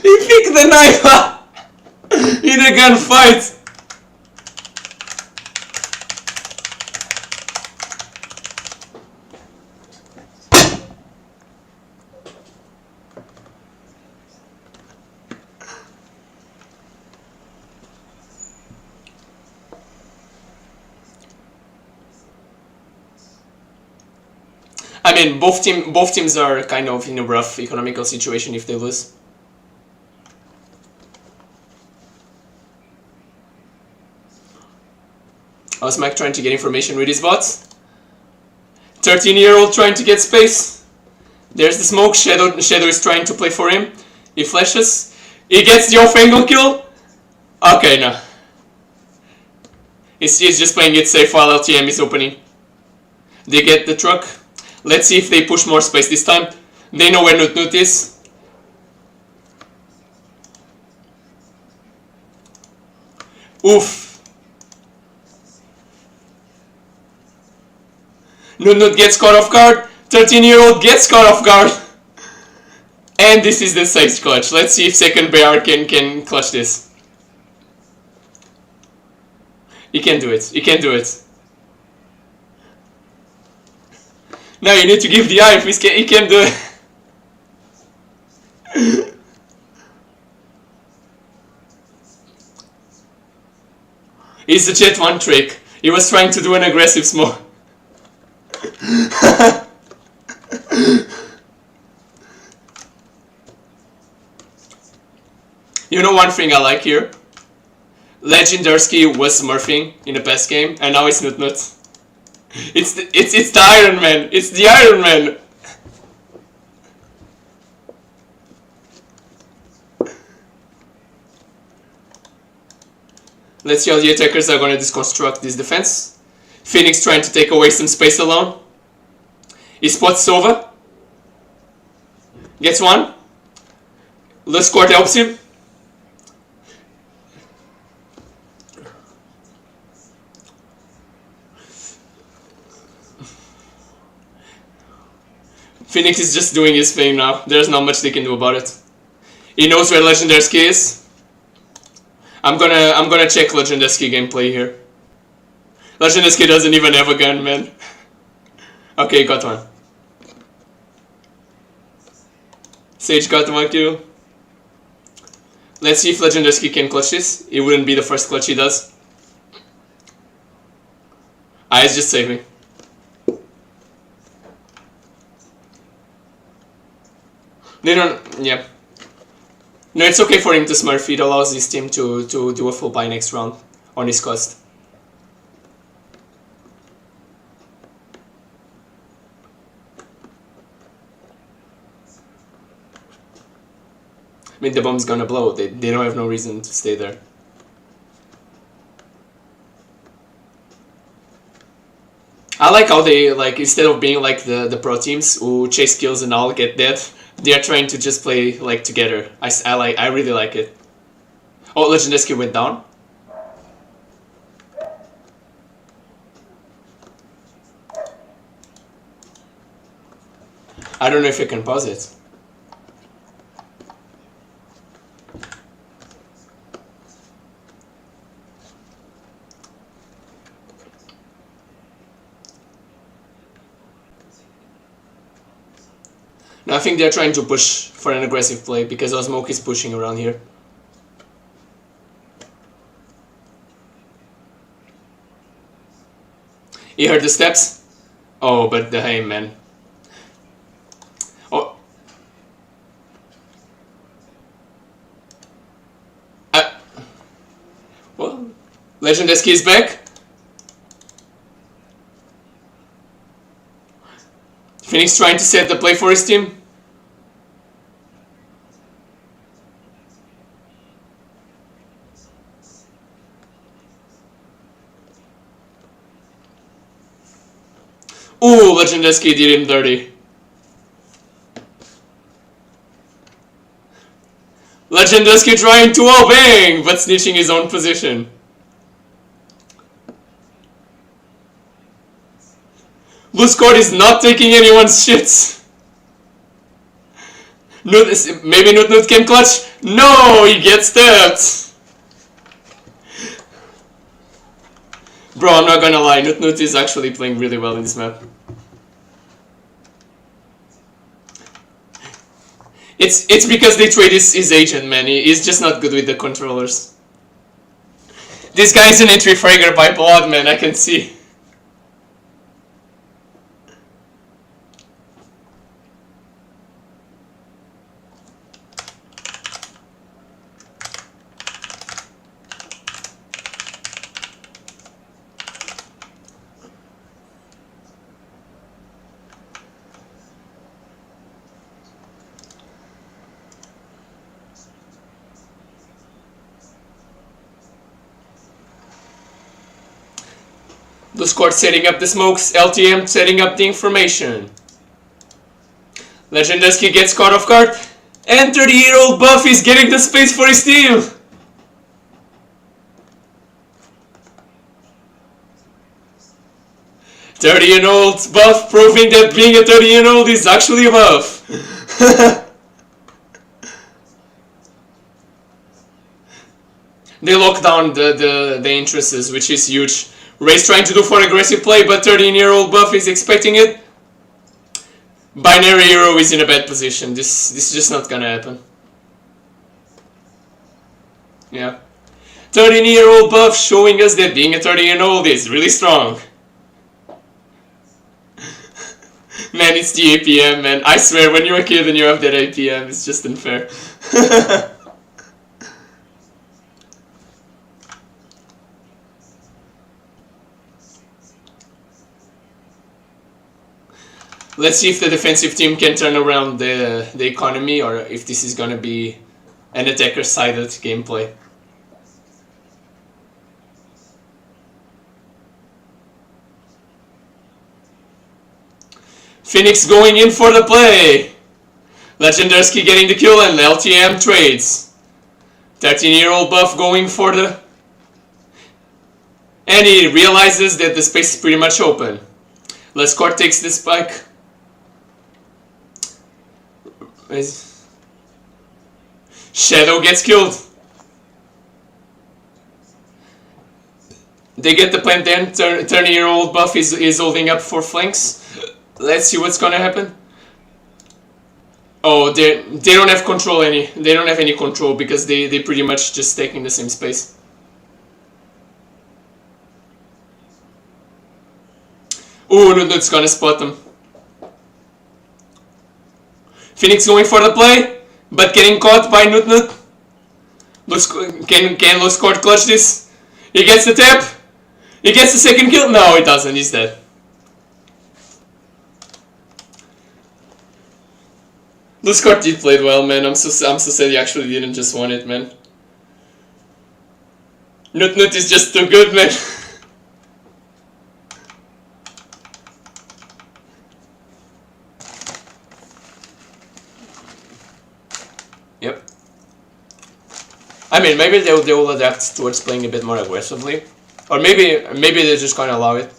He picked the knife up in a gunfight. I mean, both teams are kind of in a rough economical situation if they lose. How's Mike trying to get information with his bots? 13-year-old trying to get space. There's the smoke. Shadow is trying to play for him. He flashes. He gets the off-angle kill. Okay, no. He's just playing it safe while LTM is opening. They get the truck. Let's see if they push more space this time. They know where Nut is. Oof. Nut gets caught off guard. 13-year-old gets caught off guard. And this is the safe clutch. Let's see if second bear can clutch this. He can do it. He can do it. Now you need to give the eye if he can do it. It's the Jet 1 trick. He was trying to do an aggressive smoke. You know one thing I like here? Legendarsky was smurfing in the past game, and now it's Nut. It's the Iron Man. It's the Iron Man. Let's see how the attackers are going to deconstruct this defense. Phoenix trying to take away some space alone. He spots Sova. Gets one. Luscourt helps him. Phoenix is just doing his thing now. There's not much they can do about it. He knows where Legendarsky is. I'm gonna check Legendarsky gameplay here. Legendarsky doesn't even have a gun, man. Okay, got one. Sage got one kill. Let's see if Legendarsky can clutch this. It wouldn't be the first clutch he does. He's just saving. They don't, yeah. No, it's okay for him to smurf. It allows his team to do a full buy next round on his cost. I mean, the bomb's gonna blow. They don't have no reason to stay there. I like how they, like, instead of being like the pro teams who chase kills and all get dead, they are trying to just play like together. I really like it. Oh, Legendarsky went down. I don't know if you can pause it. No, I think they're trying to push for an aggressive play because Osmoke is pushing around here. He heard the steps? Oh, but the hey, man. Oh. Well, Legendarsky is back. Phoenix trying to set the play for his team. Ooh, Legendeski did him dirty. Legendeski trying to bang, but snitching his own position. Luzcord is not taking anyone's shits. Maybe Nut can clutch. No, he gets stabbed. Bro, I'm not gonna lie, Nut is actually playing really well in this map. It's because they trade his agent, man. He's just not good with the controllers. This guy's an entry fragger by blood, man, I can see. Luzcord setting up the smokes, LTM setting up the information. Legendeski gets caught off guard, and 30-year-old Buff is getting the space for his team. "30-year-old Buff proving that being a 30-year-old is actually a buff." They lock down the entrances, which is huge. Ray's trying to do for aggressive play, but 13-year-old Buff is expecting it. Binary Hero is in a bad position. This is just not gonna happen. Yeah. 13-year-old Buff showing us that being a 30-year-old is really strong. Man, it's the APM, man. I swear, when you're a kid and you have that APM, it's just unfair. Let's see if the defensive team can turn around the economy, or if this is gonna be an attacker-sided gameplay. Phoenix going in for the play. Legendeski getting the kill and LTM trades. 13-year-old Buff going for the... And he realizes that the space is pretty much open. Luzcord takes the spike. Shadow gets killed. They get the plant then. 30-year-old Buff is holding up for flanks. Let's see what's gonna happen. Oh, they don't have control they don't have any control, because they pretty much just taking the same space. Ooh, Nut's gonna spot them. Phoenix going for the play, but getting caught by Nut. Can Luzcord clutch this? He gets the tap. He gets the second kill. No, he doesn't. He's dead. Luzcord did play well, man. I'm so sad he actually didn't just won it, man. Nut is just too good, man. Yep. I mean, maybe they will adapt towards playing a bit more aggressively, or maybe they're just gonna allow it.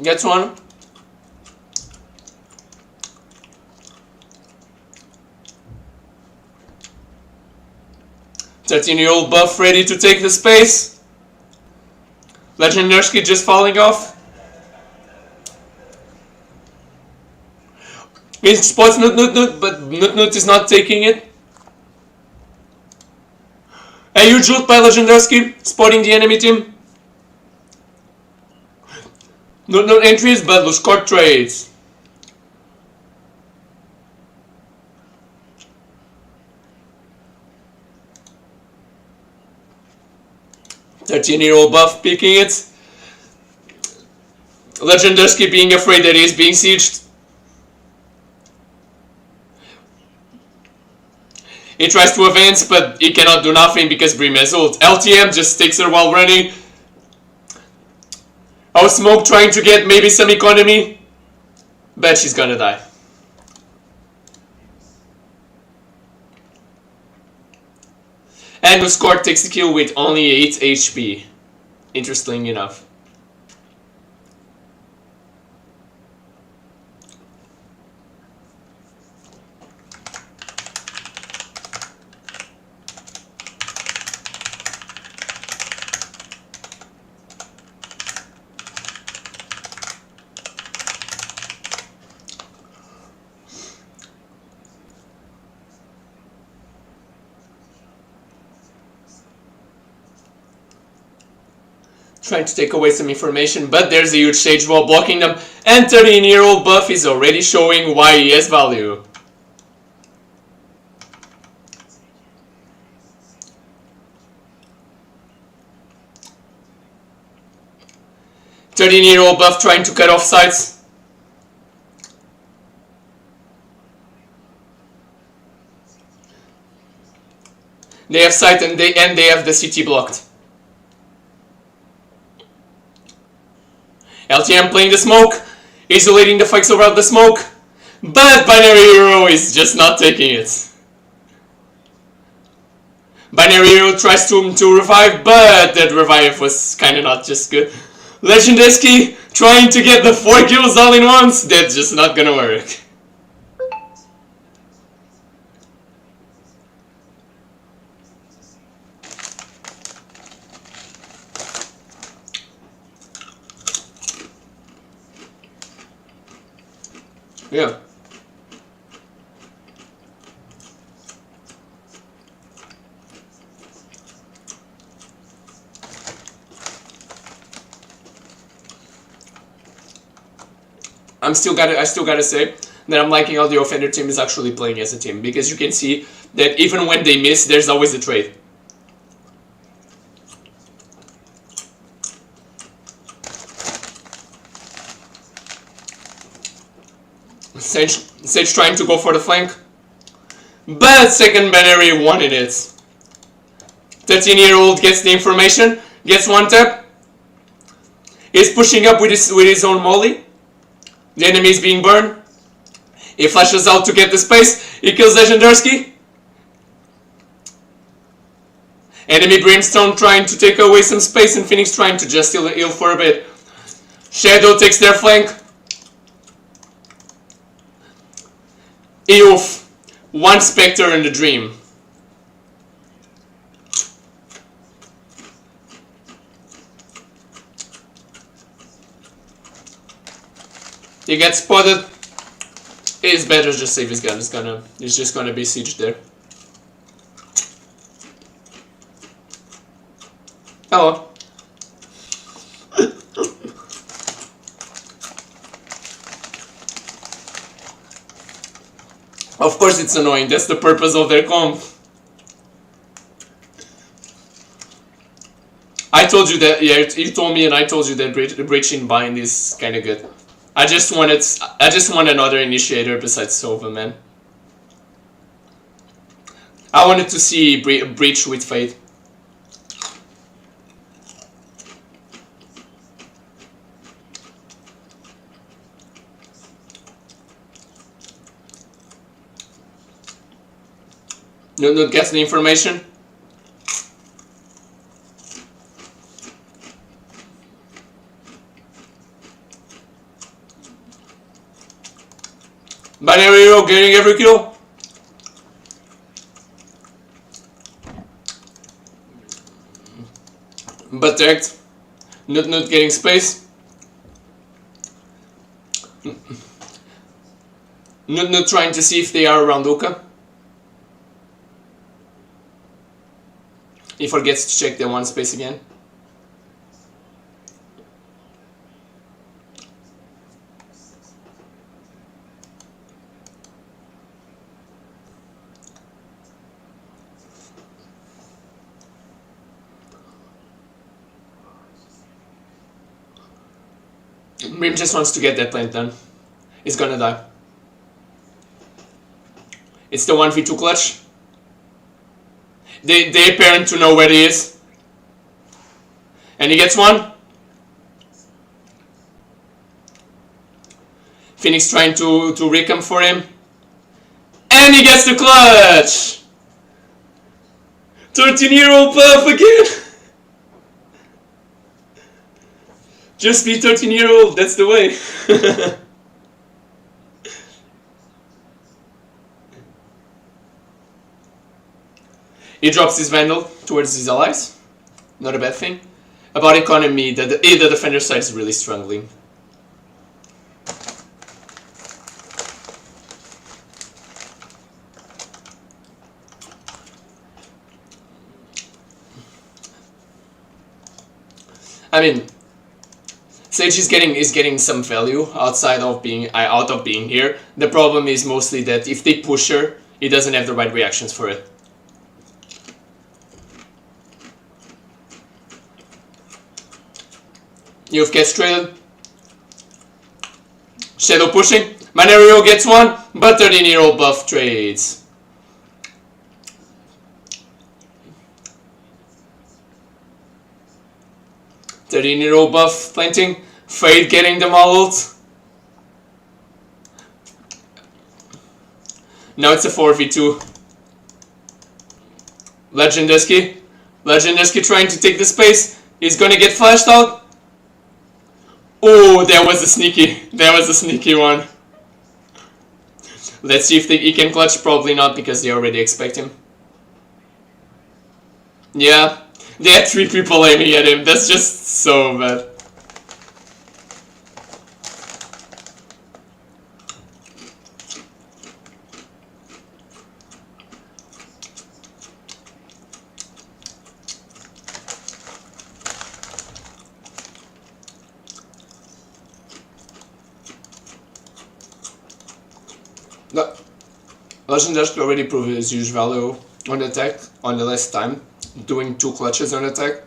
Gets one. Thirteen-year-old Buff ready to take the space. Legendeski just falling off. He spots Nut, but Nut is not taking it. A huge ult by Legendeski, spotting the enemy team. Nut entries, but Luzcord trades. Thirteen-year-old Buff picking it. Legendarski being afraid that he is being sieged. He tries to advance, but he cannot do nothing because Brim has ult. LTM just takes her while running. Oh, Smoke trying to get maybe some economy, but she's gonna die. And Nuskort takes the kill with only 8 HP. Interesting enough. Trying to take away some information, but there's a huge stage wall blocking them, and 13-year-old buff is already showing why he has value. "13-year-old buff trying to cut off sides. They have sight and they have the city blocked. LTM playing the smoke, isolating the fakes around the smoke, but Binary Hero is just not taking it. Binary Hero tries to revive, but that revive was kinda not just good. Legendarski trying to get the 4 kills all in once, that's just not gonna work. Yeah. I still gotta say that I'm liking how the offender team is actually playing as a team, because you can see that even when they miss, there's always a trade. Sage trying to go for the flank, but second Binary wanted it. 13-year-old gets the information, gets one tap, is pushing up with his own molly. The enemy is being burned. He flashes out to get the space. He kills Legendarski. Enemy Brimstone trying to take away some space, and Phoenix trying to just heal for a bit. Shadow takes their flank. Eof. One Spectre in the Dream. He gets spotted. It's better just save his gun. He's just gonna be sieged there. Hello. Of course it's annoying. That's the purpose of their comp. I told you that. Yeah, you told me, and I told you that breaching bind is kind of good. I just want another initiator besides Sova, man. I wanted to see Breach with Fate. No, gets the information. Binary Hero getting every kill. But tagged. Not getting space. Not trying to see if they are around Uka. He forgets to check the one space again. Mim just wants to get that plant done. He's gonna die. It's the 1v2 clutch. They apparent to know where he is. And he gets one. Phoenix trying to recom for him. And he gets the clutch! 13-year-old buff again! Just be 13-year-old, that's the way. He drops his Vandal towards his allies. Not a bad thing. About economy, the defender side is really struggling. I mean, Sage is getting some value outside of being here. The problem is mostly that if they push her, he doesn't have the right reactions for it. You've castrated. Shadow pushing. Manario gets one, but 13-year-old buff trades. 13-year-old buff planting. Fade getting them all ult. Now it's a 4v2. Legendeski. Legendeski trying to take the space. He's gonna get flashed out. Oh, that was a sneaky one. Let's see if he can clutch. Probably not, because they already expect him. Yeah, they had 3 people aiming at him. That's just so bad. No. Legendeski already proved his huge value on attack on the last time, doing 2 clutches on attack.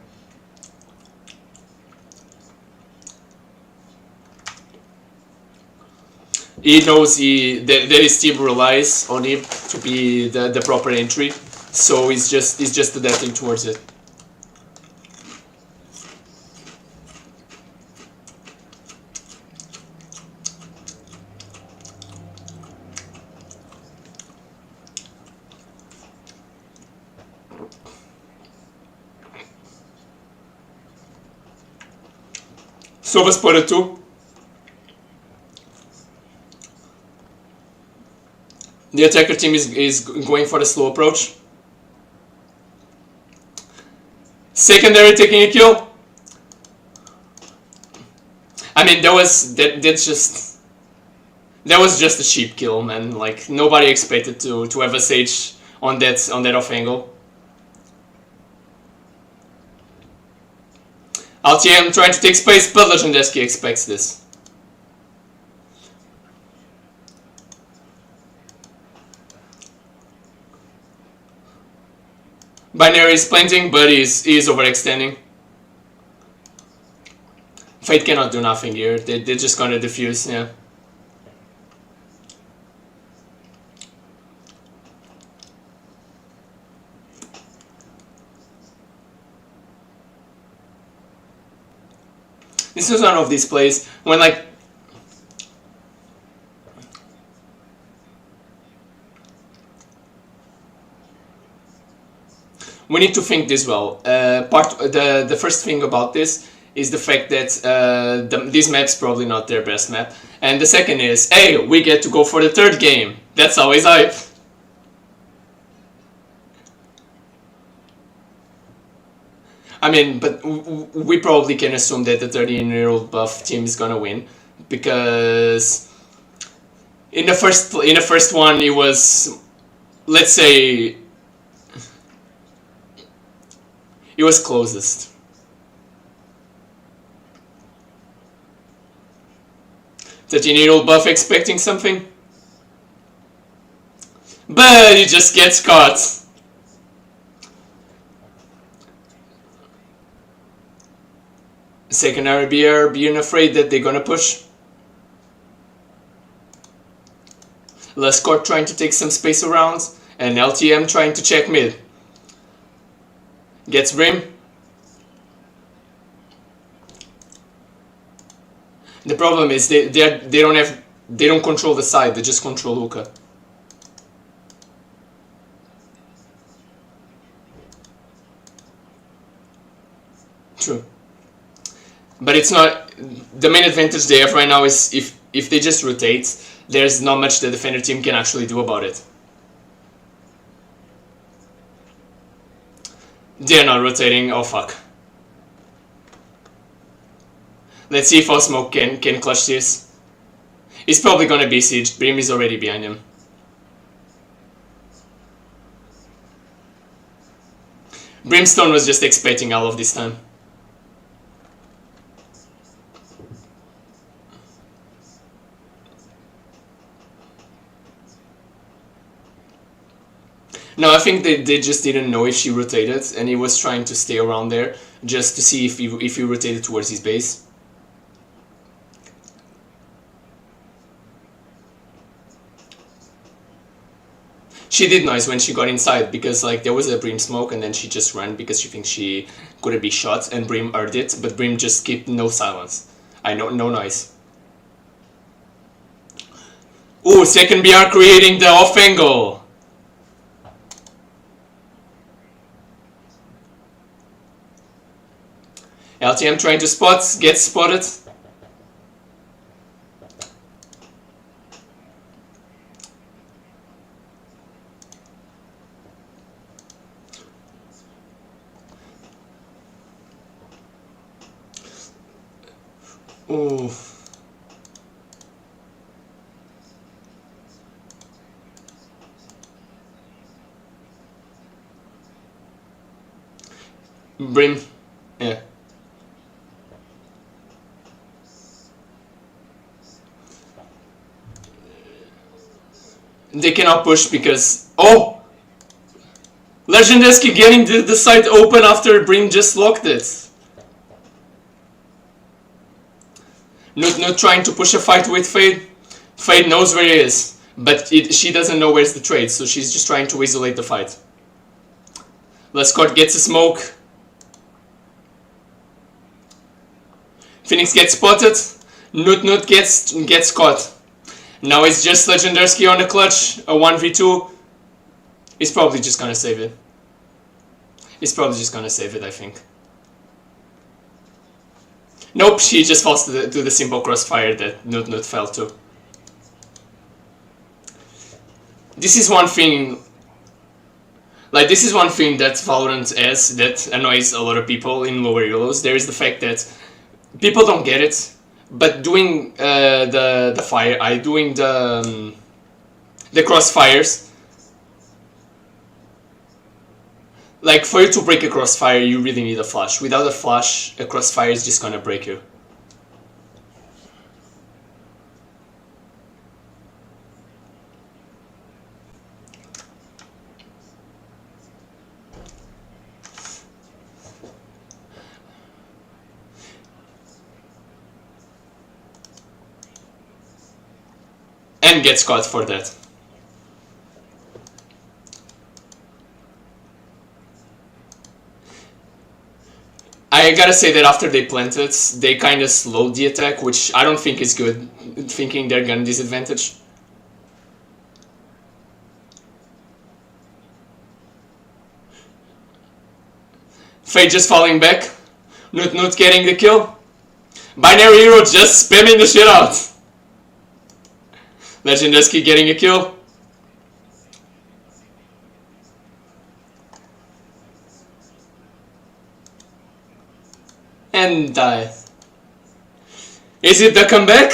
He knows that his team relies on him to be the proper entry, so he's just adapting towards it. Sova spotted 2. The attacker team is going for the slow approach. Secondary taking a kill. I mean, that was just a cheap kill, man. Like, nobody expected to have a Sage on that off angle. LTM trying to take space, but Legendeski expects this. Binary is planting, but he's overextending. Fate cannot do nothing here. They're just gonna defuse, yeah. This was one of these plays when, like, we need to think this well. The first thing about this is the fact that this map's probably not their best map, and the second is, hey, we get to go for the 3rd game. That's always hype. I mean, but we probably can assume that the 13-year-old buff team is gonna win, because in the first one it was, let's say, it was closest. The 13-year-old buff expecting something, but he just gets caught. Secondary BR being afraid that they're gonna push. Last court trying to take some space around, and LTM trying to check mid. Gets Brim. The problem is they don't control the side, they just control Luca. True. But it's not the main advantage they have right now is if they just rotate, there's not much the defender team can actually do about it. They're not rotating, oh fuck. Let's see if Osmo can clutch this. He's probably gonna be sieged, Brim is already behind him. Brimstone was just expecting all of this time. No, I think they just didn't know if she rotated, and he was trying to stay around there just to see if he rotated towards his base. She did noise when she got inside because like there was a Brim smoke and then she just ran because she thinks she couldn't be shot and Brim heard it, but Brim just kept no silence. No noise. Ooh, second BR creating the off angle. LTM trying to spot, gets spotted. Ooh. Brim, yeah. They cannot push because... Oh! Legendeski getting the side open after Brim just locked it. Not trying to push a fight with Fade. Fade knows where he is, but she doesn't know where's the trade, so she's just trying to isolate the fight. Lescott gets a smoke. Phoenix gets spotted. Nut gets caught. Now it's just Legendersky on the clutch, a 1v2. He's probably just gonna save it. He's probably just gonna save it, I think. Nope, she just falls to the simple crossfire that Nut fell to. This is one thing... Like, this is one thing that Valorant has that annoys a lot of people in lower elos. There is the fact that people don't get it, but doing the crossfires, like for you to break a crossfire, you really need a flash. Without a flash, a crossfire is just gonna break you. And gets caught for that. I gotta say that after they planted, they kind of slowed the attack, which I don't think is good, thinking they're gonna disadvantage. Fade just falling back. Nut getting the kill. Binary Hero just spamming the shit out. Legendersky getting a kill. And die. Is it the comeback?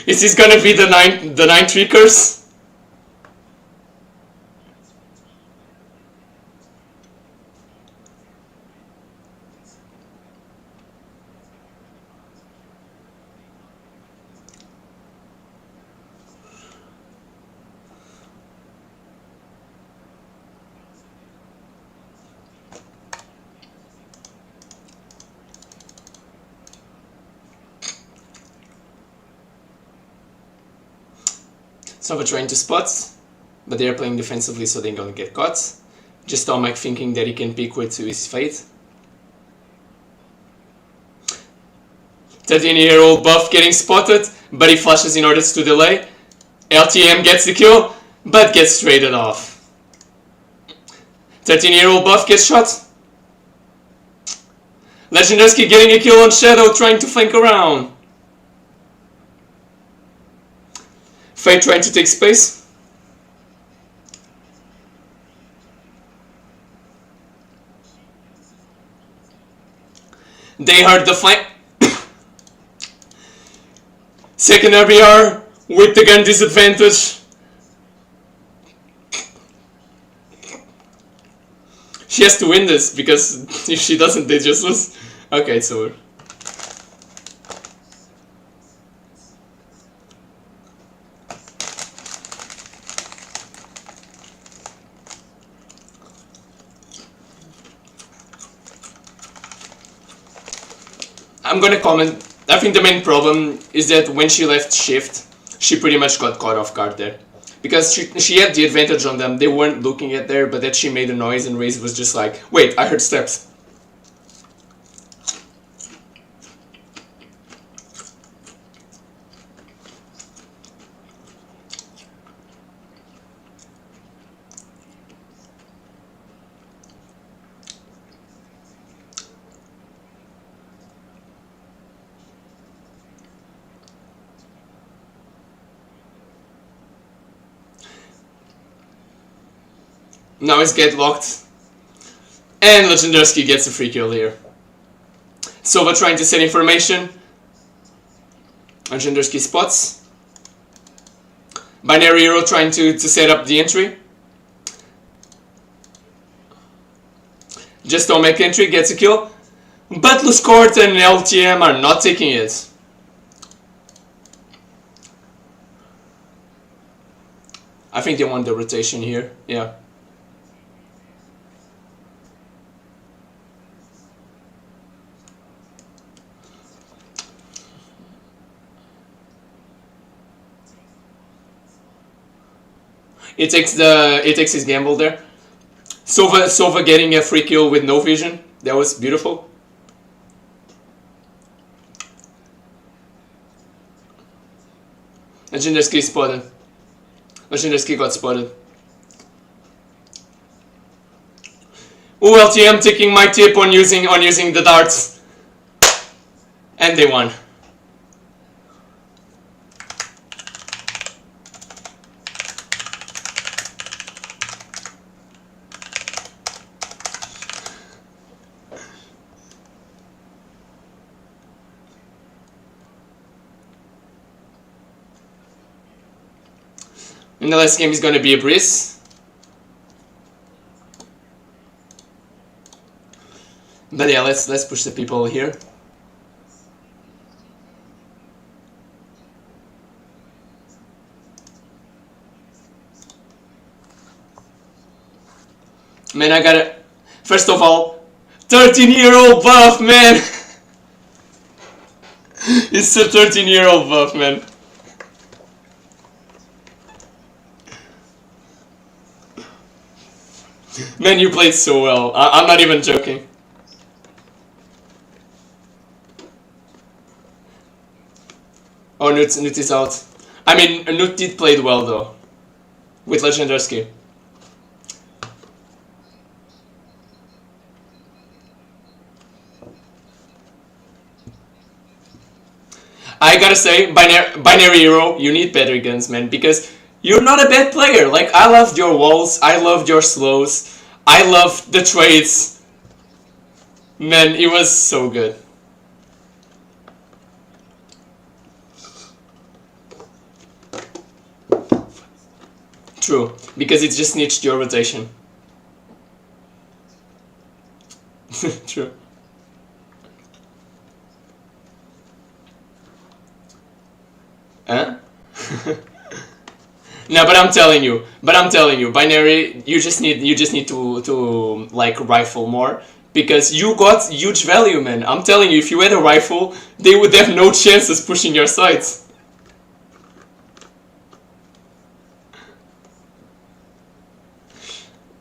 Is this gonna be the 9-3 curse? Sova trying to spot, but they're playing defensively so they don't get caught. Just Tomek thinking that he can pick with to his fate. 13-year-old buff getting spotted, but he flashes in order to delay. LTM gets the kill, but gets traded off. 13-year-old buff gets shot. Legendarski getting a kill on Shadow, trying to flank around. Fate trying to take space. They heard the flank. Second RBR with the gun disadvantage. She has to win this, because if she doesn't, they just lose. Okay, it's over. I'm gonna comment. I think the main problem is that when she left shift, she pretty much got caught off guard there. Because she had the advantage on them, they weren't looking at there, but that she made a noise and Raze was just like, wait, I heard steps. Now it's get locked. And Legendarski gets a free kill here. Sova trying to set information. Legendarski spots. Binary Hero trying to set up the entry. Just don't make entry, gets a kill. But Luscort and LTM are not taking it. I think they want the rotation here, yeah. It takes his gamble there. Sova getting a free kill with no vision. That was beautiful. Legendarski spotted. Legendarski got spotted. Ooh, LTM taking my tip on using the darts. And they won. And the last game is gonna be a breeze. But yeah, let's push the people here. Man, I gotta... First of all, 13-year-old buff, man! It's a 13-year-old buff, man. Man, you played so well. I'm not even joking. Oh, Nut is out. I mean, Nut did play well though. With Legendarski. I gotta say, Binary Hero, you need better guns, man, because you're not a bad player. Like, I loved your walls, I loved your slows, I loved the trades. Man, it was so good. True, because it just snitched your rotation. True. Huh? No, but I'm telling you, Binary, you just need to like rifle more, because you got huge value, man. I'm telling you, if you had a rifle, they would have no chances pushing your sides.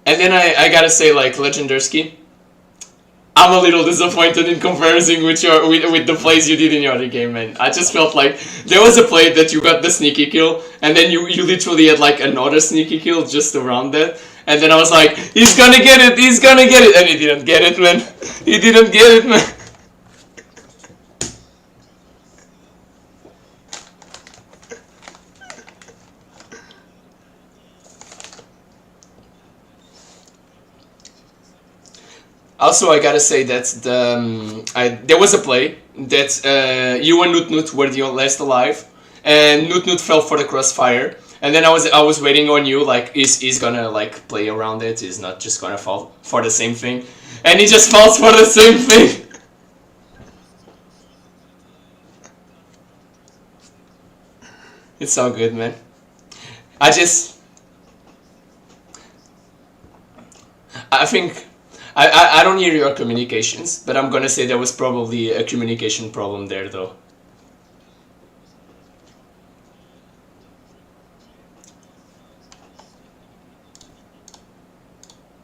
And then I gotta say, like, Legendarski, I'm a little disappointed in comparison with with the plays you did in your other game, man. I just felt like there was a play that you got the sneaky kill, and then you literally had like another sneaky kill just around that, and then I was like, he's gonna get it, he's gonna get it, and he didn't get it, man. He didn't get it, man. Also, I gotta say that there was a play that you and Nut Nut were the last alive, and Nut Nut fell for the crossfire, and then I was waiting on you, like, is gonna like play around it, is not just gonna fall for the same thing, and he just falls for the same thing. It's all good, man. I just I think I don't hear your communications, but I'm gonna say there was probably a communication problem there, though.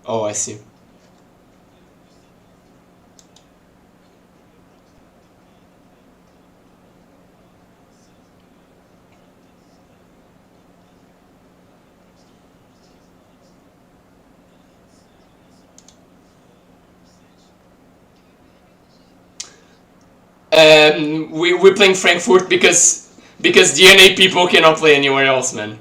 Oh, I see. We're playing Frankfurt because DNA people cannot play anywhere else, man.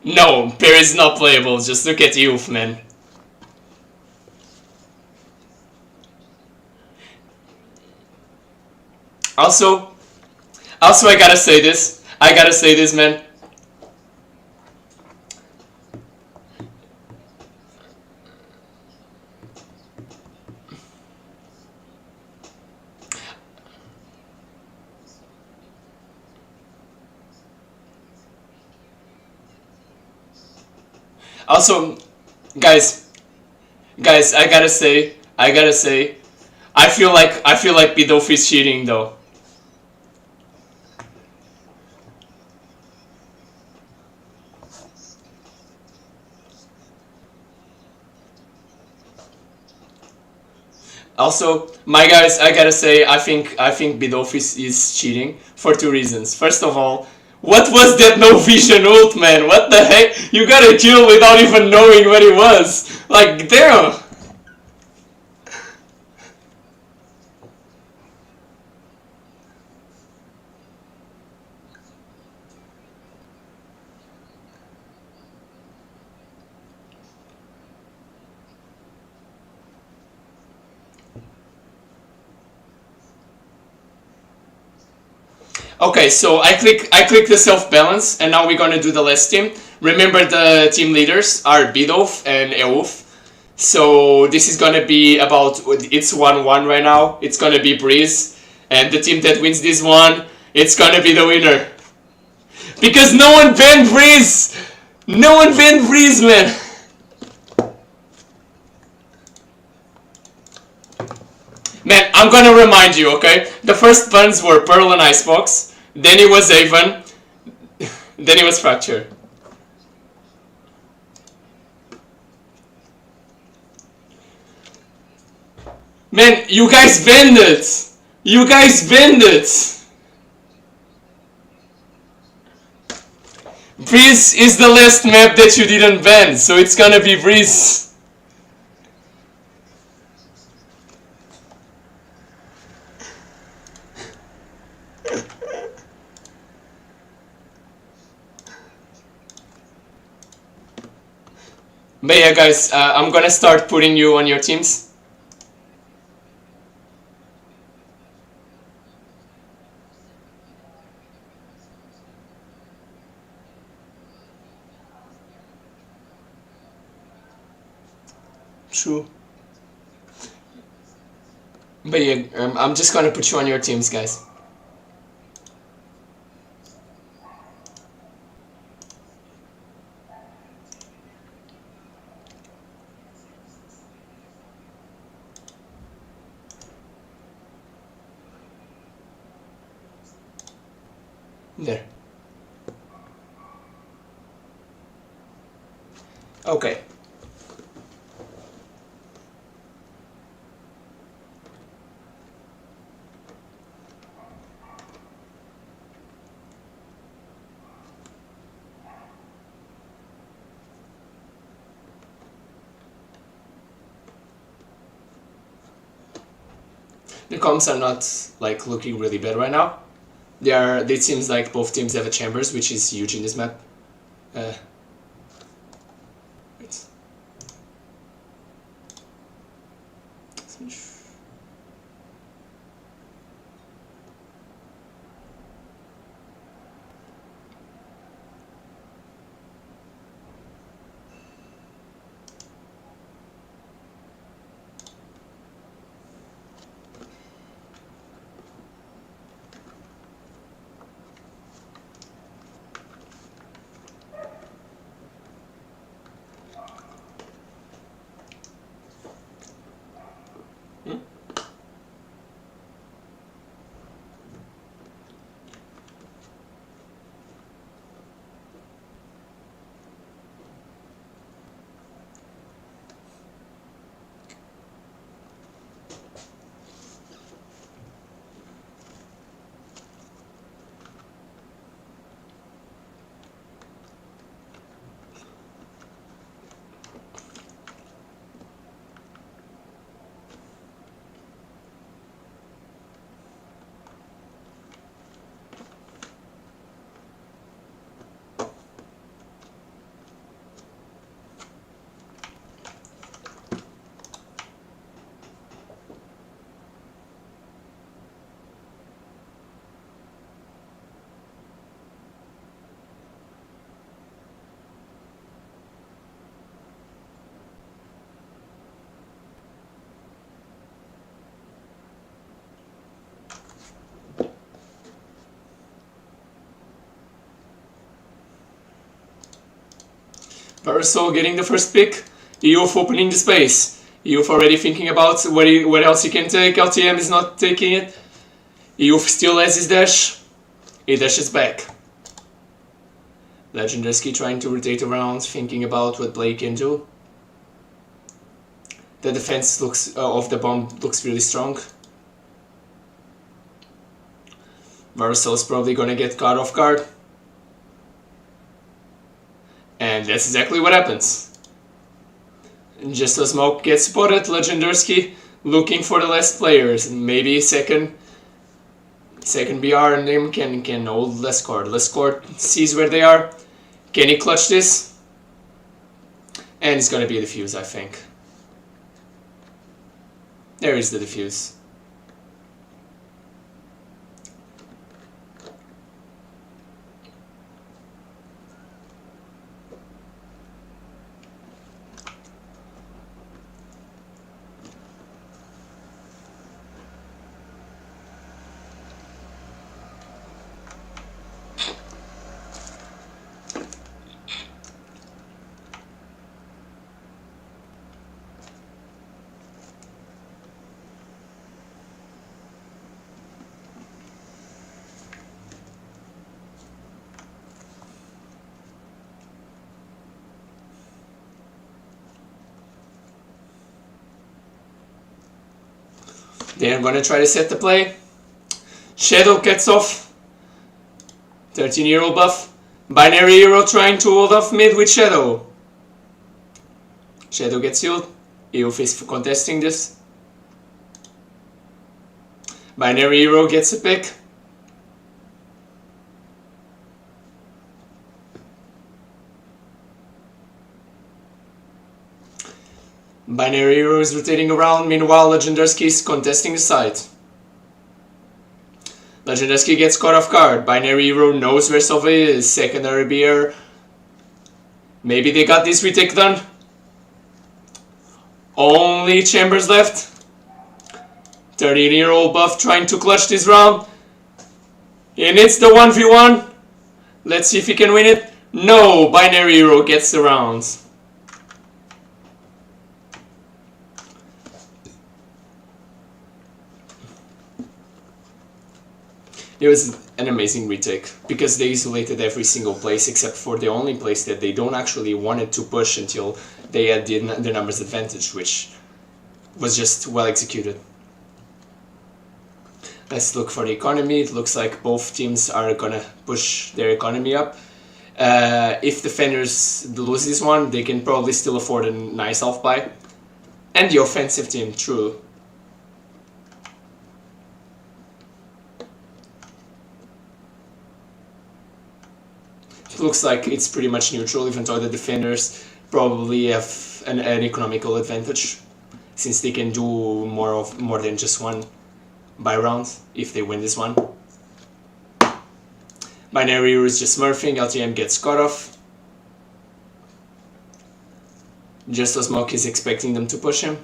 No, Paris is not playable. Just look at Youth, man. Also, I gotta say this. I gotta say this, man. Also, guys, I gotta say, I feel like Bidolf is cheating though. Also, my guys, I gotta say, I think Bidolf is cheating for two reasons. First of all, what was that no vision ult, man? What the heck? You got a kill without even knowing what it was. Like, damn. Okay, so I click the self balance, and now we're gonna do the last team. Remember, the team leaders are Bidolf and Euf. So this is gonna be about, it's 1-1 right now. It's gonna be Breeze, and the team that wins this one, it's gonna be the winner. Because no one banned Breeze. No one banned Breeze, man. Man, I'm gonna remind you, okay? The first buns were Pearl and Icebox, then it was Avon, then it was Fracture. Man, you guys banned it! You guys banned it! Breeze is the last map that you didn't ban, so it's gonna be Breeze. But yeah, guys, I'm gonna start putting you on your teams. True. But yeah, I'm just gonna put you on your teams, guys. There. Okay. The comps are not like looking really bad right now. It seems like both teams have a chambers, which is huge in this map. Wait. Varusol getting the first pick. EOF opening the space. EOF already thinking about what else he can take. LTM is not taking it. EOF still has his dash. He dashes back. Legendarski trying to rotate around, thinking about what Blake can do. The defense of the bomb looks really strong. Varusol is probably gonna get caught off guard. And that's exactly what happens. And just as smoke gets spotted, Legendarski looking for the last players. Maybe second BR and him can hold Lescord. Lescord sees where they are. Can he clutch this? And it's gonna be a defuse, I think. There is the defuse. Then I'm gonna try to set the play. Shadow gets off. 13-year-old buff. Binary Hero trying to hold off mid with Shadow. Shadow gets healed. EOF is contesting this. Binary Hero gets a pick. Binary Hero is rotating around, meanwhile Legendarski is contesting the site. Legendarski gets caught off guard. Binary Hero knows where Sova is. Secondary BR. Maybe they got this retake done. Only chambers left. 13-year-old buff trying to clutch this round. And it's the 1v1. Let's see if he can win it. No, Binary Hero gets the rounds. It was an amazing retake, because they isolated every single place except for the only place that they don't actually wanted to push until they had the numbers advantage, which was just well executed. Let's look for the economy. It looks like both teams are gonna push their economy up. If defenders lose this one, they can probably still afford a nice off-buy. And the offensive team, true. It looks like it's pretty much neutral, even though the defenders probably have an economical advantage, since they can do more than just one buy round if they win this one. Binary is just smurfing, LTM gets cut off. Just as Smoke is expecting them to push him.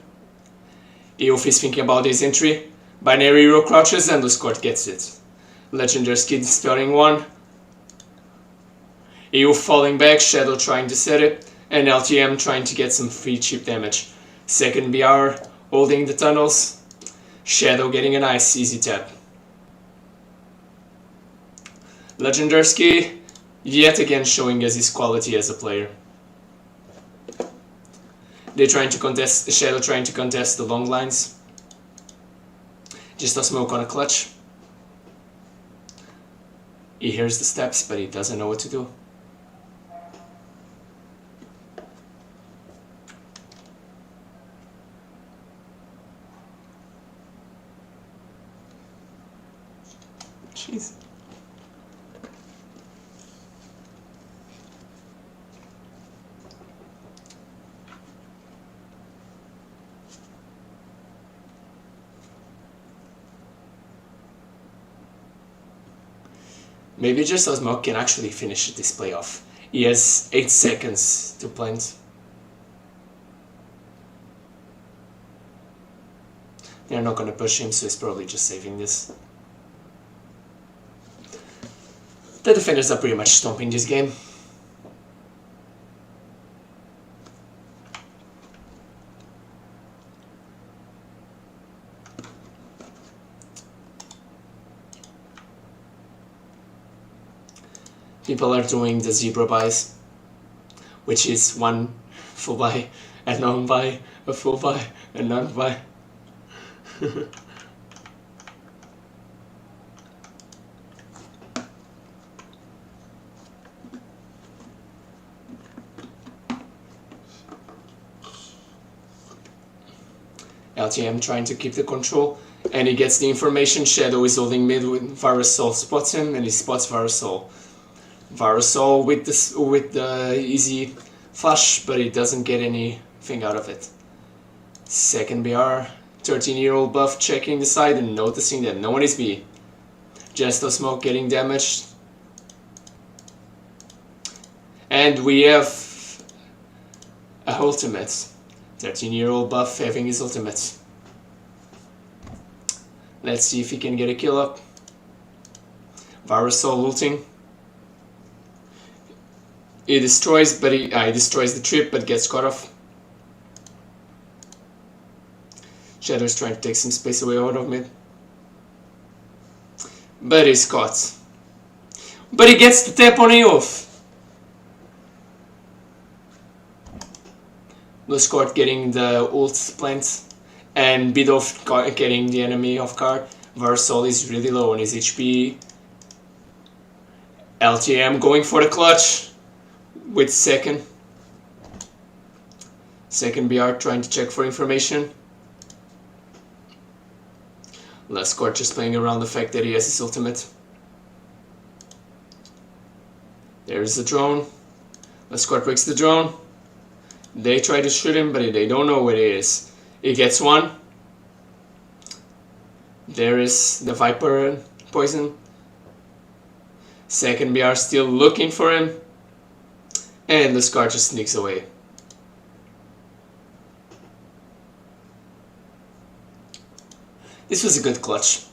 Eof is thinking about his entry. Binary Hero crouches and Luscort gets it. Legendary Skid spelling one. Eof falling back, Shadow trying to set it, and LTM trying to get some free cheap damage. Second BR holding the tunnels. Shadow getting a nice easy tap. Legendarski yet again showing us his quality as a player. They're trying to contest, Shadow trying to contest the long lines. Just a smoke on a clutch. He hears the steps, but he doesn't know what to do. Jeez. Maybe just Osmo can actually finish this playoff. He has 8 seconds to plant. They're not gonna push him, so he's probably just saving this. The defenders are pretty much stomping this game. People are doing the zebra buys, which is one full buy, a non-buy, a full buy, a non-buy. LTM trying to keep the control, and he gets the information. Shadow is holding mid with Varusol spots him, and he spots Varusol. Varusol with the easy flash, but he doesn't get anything out of it. Second BR, 13-year-old buff checking the side and noticing that no one is B. Gesto Smoke getting damaged. And we have a ultimate. 13-year-old buff having his ultimate. Let's see if he can get a kill up. Varusol ulting. He destroys, but he destroys the trip, but gets cut off. Shadow's trying to take some space away out of mid, but he's caught. But he gets the tap on Eof. Luscort getting the ult plant, and Bidoff getting the enemy off guard. Varusol is really low on his HP. LTM going for the clutch. With second BR trying to check for information. Luscort just playing around the fact that he has his ultimate. There's the drone. Luscort breaks the drone. They try to shoot him, but they don't know where he is. He gets one. There is the Viper poison. Second BR still looking for him. And the Scar just sneaks away. This was a good clutch.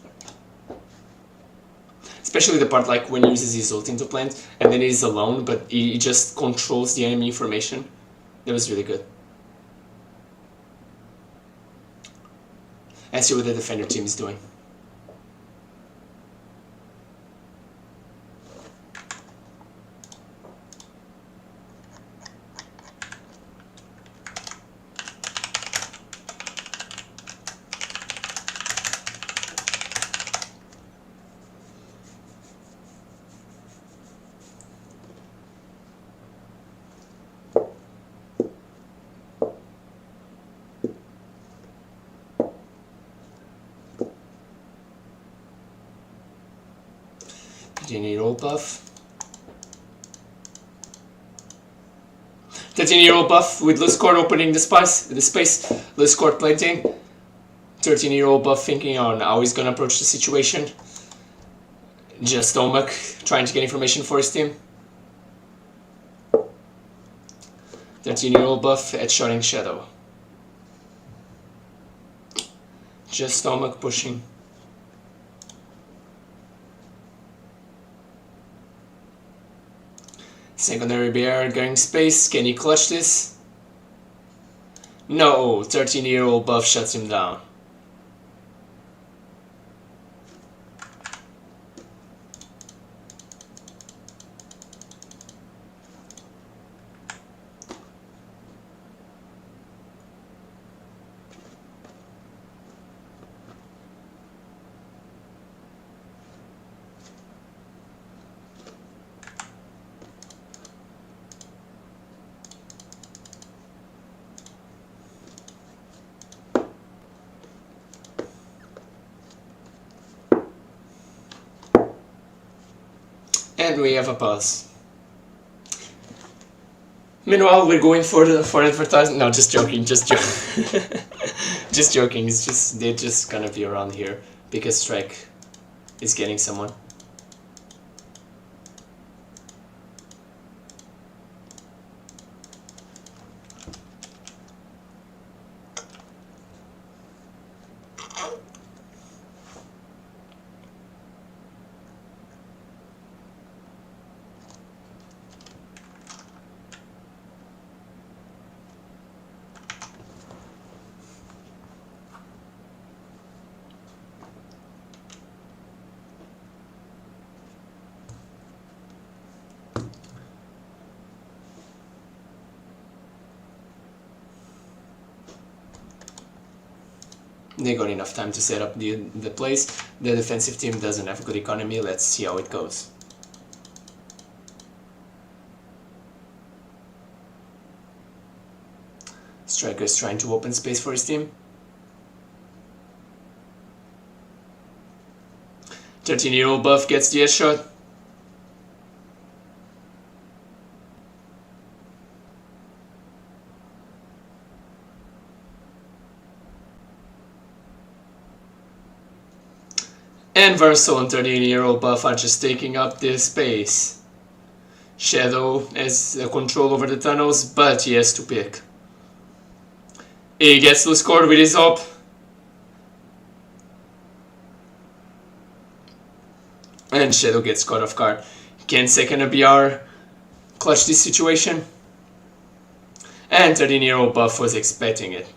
Especially the part like when he uses his ult into plant and then he's alone, but he just controls the enemy information. That was really good. Let's see what the defender team is doing. 13-year-old buff. 13-year-old buff with loose cord opening the space, loose cord planting. 13-year-old buff thinking on how he's gonna approach the situation. Just stomach trying to get information for his team. 13-year-old buff headshotting Shadow. Just stomach pushing. Secondary BR going space. Can he clutch this? No, 13-year-old buff shuts him down. And we have a pause. Meanwhile, we're going for advertising. No, just joking. Just joking. Just joking. It's just they're just gonna be around here because Strike is getting someone. They got enough time to set up the place. The defensive team doesn't have a good economy. Let's see how it goes. Striker is trying to open space for his team. 13-year-old buff gets the headshot. And Verso and 13-year-old buff are just taking up this space. Shadow has control over the tunnels, but he has to pick. He gets to score with his op. And Shadow gets caught off guard. Can second a BR clutch this situation? And 13-year-old buff was expecting it.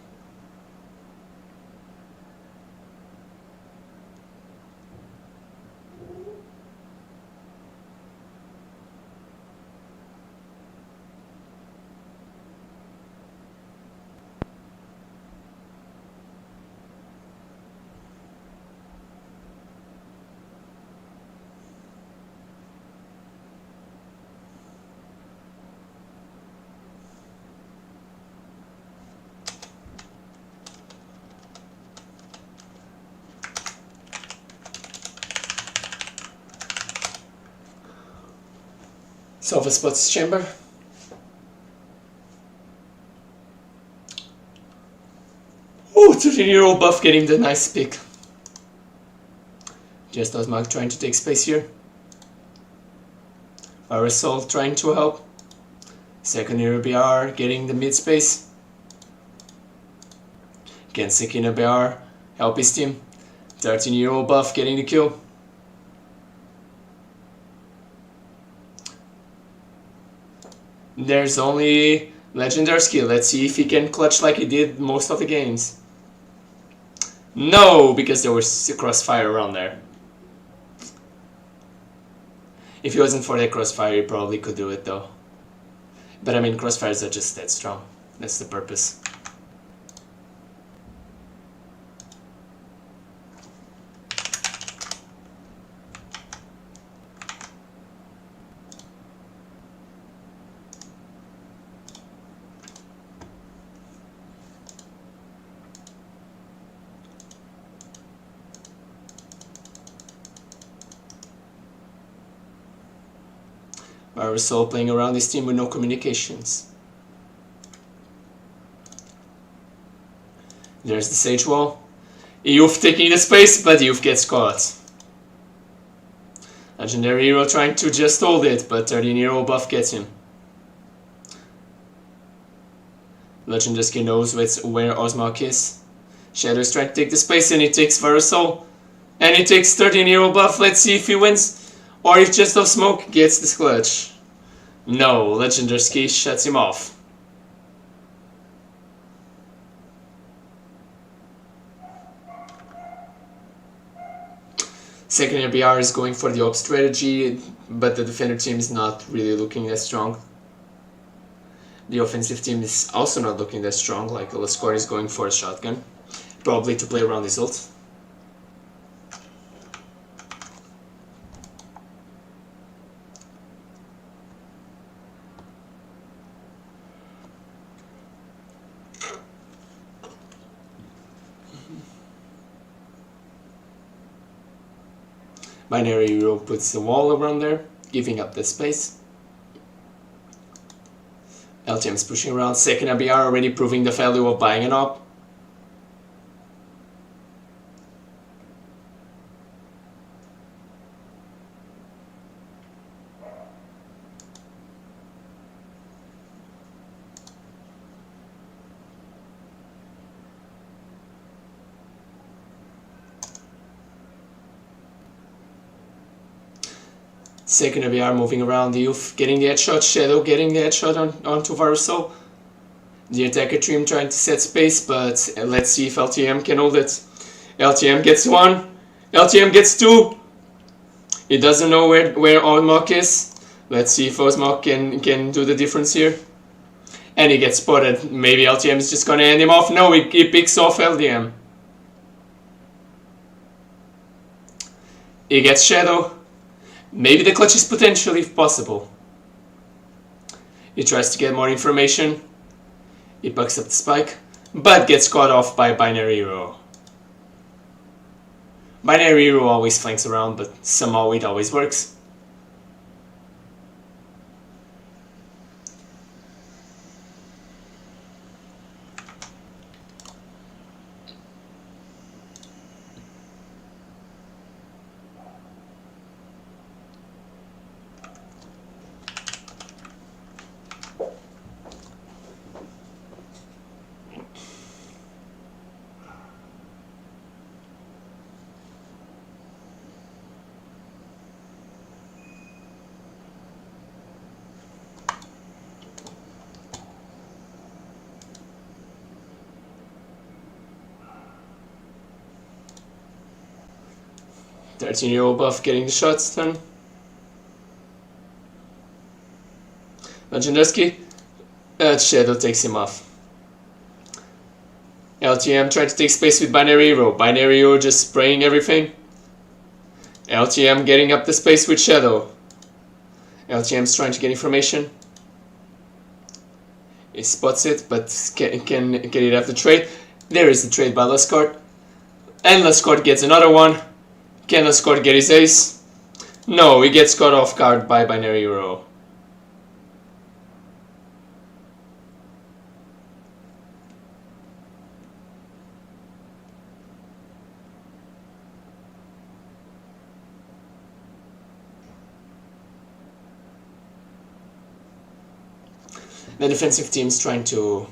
Sofa spots chamber. Oh, 13-year-old buff getting the nice pick. Just as Mark trying to take space here. Resol trying to help. Second year BR getting the mid space. Gensik in a BR, help his team. 13-year-old buff getting the kill. There's only legendary skill. Let's see if he can clutch like he did most of the games. No, because there was a crossfire around there. If he wasn't for that crossfire, he probably could do it though. But I mean, crossfires are just that strong. That's the purpose. Resolution playing around his team with no communications. There's the Sage Wall. Youth taking the space, but Youth gets caught. Legendary Hero trying to just hold it, but 13-year-old buff gets him. Legendary knows where Osmark is. Shadow's trying to take the space and he takes Varusol. And he takes 13-year-old buff. Let's see if he wins. Or if Just of Smoke gets this clutch. No, Legendary shuts him off. Second RBR is going for the op strategy, but the defender team is not really looking that strong. The offensive team is also not looking that strong, like Lascore is going for a shotgun, probably to play around his ult. Binary Hero puts the wall around there, giving up the space. LTM is pushing around. Second ABR already proving the value of buying an op. Second ABR moving around the Youth, getting the headshot, Shadow getting the headshot onto Varusol. The attacker team trying to set space, but let's see if LTM can hold it. LTM gets one, LTM gets two. He doesn't know where Osmark is. Let's see if Osmark can do the difference here. And he gets spotted. Maybe LTM is just gonna end him off. No, he picks off LTM. He gets Shadow. Maybe the clutch is potentially possible. He tries to get more information. He bucks up the spike, but gets caught off by Binary Hero. Binary Hero always flanks around, but somehow it always works. Thirteen-year-old buff getting the shots done. Legendarski. Shadow takes him off. LTM trying to take space with Binary Hero. Binary Hero just spraying everything. LTM getting up the space with Shadow. LTM's trying to get information. He spots it, but can it have the trade? There is the trade by Lascore. And Lascore gets another one. Can Lascore get his ace? No, he gets caught off guard by Binary Hero. The defensive team's trying to